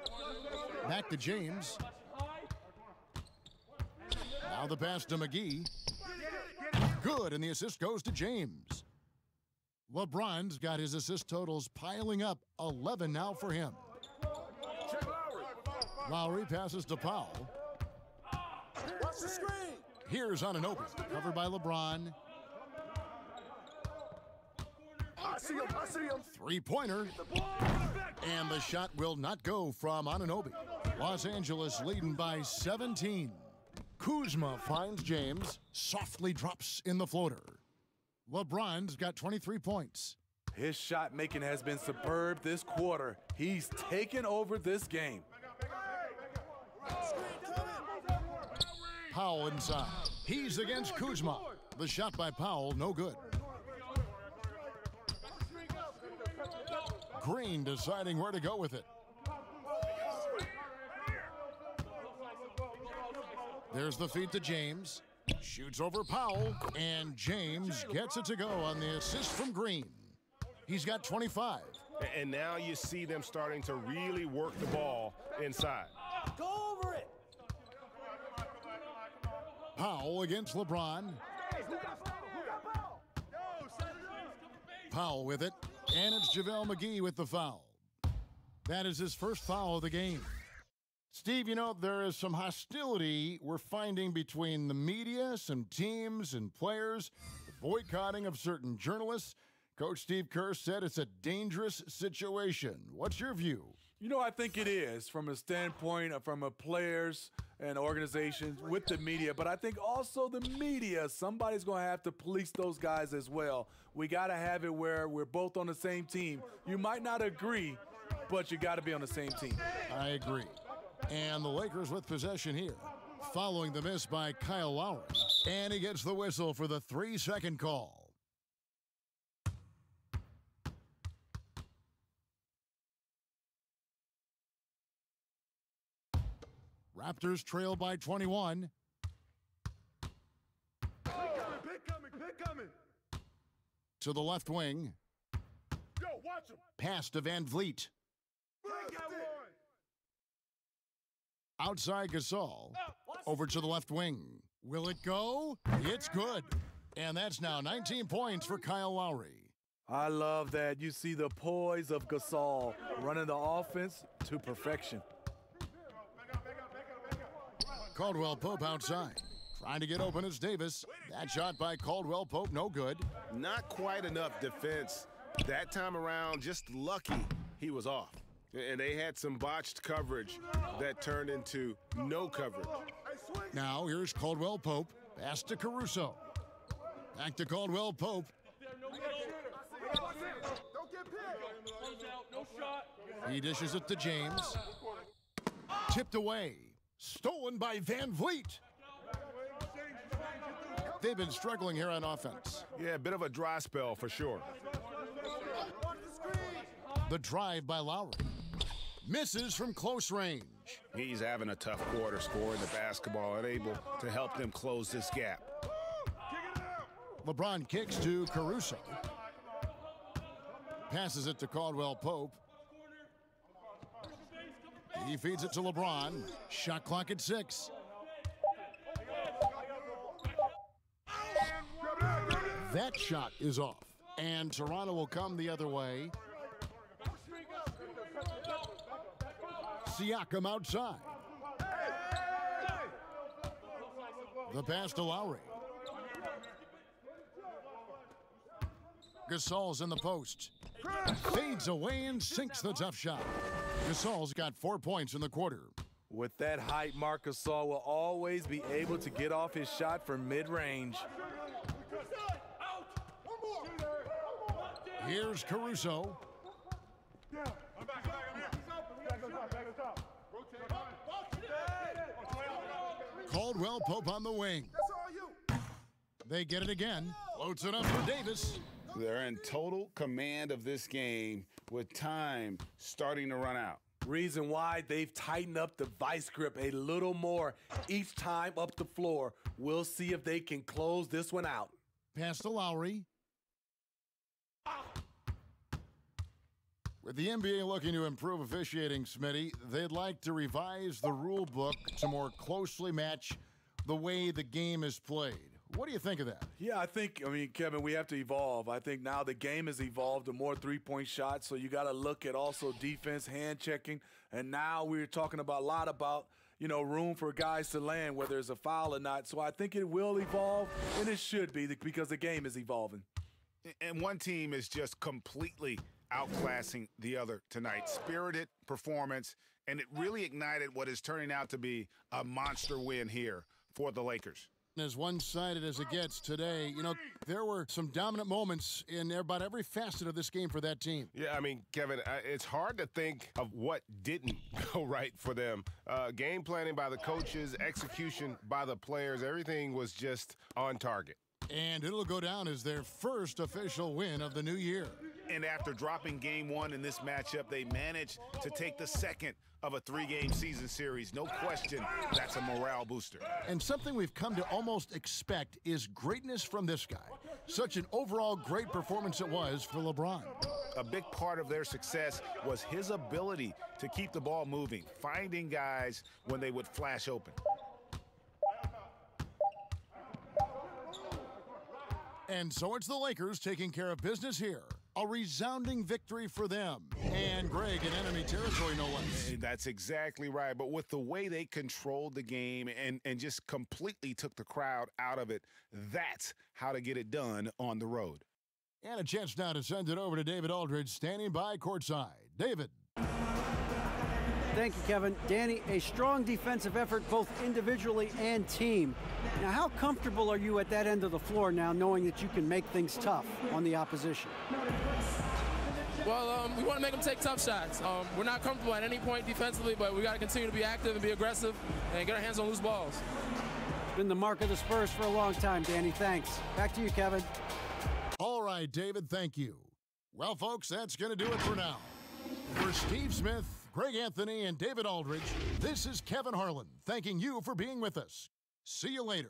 Back to James. Now the pass to McGee. Good, and the assist goes to James. LeBron's got his assist totals piling up, 11 now for him. Lowry passes to Powell. Watch the screen. Here's Anunoby, covered by LeBron. I see him. Three-pointer. And the shot will not go from Anunoby. Los Angeles leading by 17. Kuzma finds James, softly drops in the floater. LeBron's got 23 points. His shot making has been superb this quarter. He's taken over this game. Powell inside. He's against Kuzma. The shot by Powell, no good. Green deciding where to go with it. There's the feed to James. Shoots over Powell, and James gets it to go on the assist from Green. He's got 25. And now you see them starting to really work the ball inside. Go over it. Powell against LeBron. Powell with it, and it's JaVale McGee with the foul. That is his first foul of the game. Steve, you know, there is some hostility we're finding between the media, some teams and players, the boycotting of certain journalists. Coach Steve Kerr said it's a dangerous situation. What's your view? You know, I think it is from a standpoint of from a players and organizations with the media, but I think also the media, somebody's going to have to police those guys as well. We got to have it where we're both on the same team. You might not agree, but you got to be on the same team. I agree. And the Lakers with possession here, following the miss by Kyle Lowry. And he gets the whistle for the 3-second call. Raptors trail by 21. Pick coming. To the left wing. Yo, watch him. Pass to Van Vliet. Outside Gasol. Over to the left wing. Will it go? It's good. And that's now 19 points for Kyle Lowry. I love that. You see the poise of Gasol running the offense to perfection. Caldwell Pope outside. Trying to get open is Davis. That shot by Caldwell Pope, no good. Not quite enough defense. That time around, just lucky he was off. And they had some botched coverage that turned into no coverage. Now here's Caldwell Pope. Pass to Caruso. Back to Caldwell Pope. He dishes it to James. Tipped away. Stolen by Van Vliet. They've been struggling here on offense. Yeah, a bit of a dry spell for sure. The drive by Lowry. Misses from close range. He's having a tough quarter scoring the basketball, unable to help them close this gap. LeBron kicks to Caruso. Passes it to Caldwell Pope. He feeds it to LeBron. Shot clock at 6. That shot is off. And Toronto will come the other way. Siakam outside. The pass to Lowry. Gasol's in the post. Fades away and sinks the tough shot. Gasol's got 4 points in the quarter. With that height, Marc Gasol will always be able to get off his shot from mid-range. Here's Caruso. Caldwell Pope on the wing. They get it again. Floats it up for Davis. They're in total command of this game with time starting to run out. Reason why they've tightened up the vice grip a little more each time up the floor. We'll see if they can close this one out. Pass to Lowry. With the NBA looking to improve officiating, Smitty, they'd like to revise the rule book to more closely match the way the game is played. What do you think of that? Yeah, I mean, Kevin, we have to evolve. I think now the game has evolved to more three-point shots, so you got to look at also defense, hand checking, and now we're talking about a lot about, you know, room for guys to land, whether it's a foul or not. So I think it will evolve, and it should be because the game is evolving. And one team is just completely outclassing the other tonight. Spirited performance, and it really ignited what is turning out to be a monster win here for the Lakers. As one-sided as it gets today, you know, there were some dominant moments in about every facet of this game for that team. Yeah, I mean, Kevin, it's hard to think of what didn't go right for them. Game planning by the coaches, execution by the players, everything was just on target. And it'll go down as their first official win of the new year. And after dropping game one in this matchup, they managed to take the second of a three-game season series. No question, that's a morale booster. And something we've come to almost expect is greatness from this guy. Such an overall great performance it was for LeBron. A big part of their success was his ability to keep the ball moving, finding guys when they would flash open. And so it's the Lakers taking care of business here. A resounding victory for them. And Greg in enemy territory, no less. That's exactly right. But with the way they controlled the game and just completely took the crowd out of it, that's how to get it done on the road. And a chance now to send it over to David Aldridge, standing by courtside. David. Thank you, Kevin. Danny, a strong defensive effort both individually and team. Now, how comfortable are you at that end of the floor now, knowing that you can make things tough on the opposition? Well, we want to make them take tough shots. We're not comfortable at any point defensively, but we got to continue to be active and be aggressive and get our hands on loose balls. It's been the mark of the Spurs for a long time, Danny. Thanks. Back to you, Kevin. All right, David, thank you. Well, folks, that's going to do it for now. For Steve Smith, Greg Anthony, and David Aldridge, this is Kevin Harlan thanking you for being with us. See you later.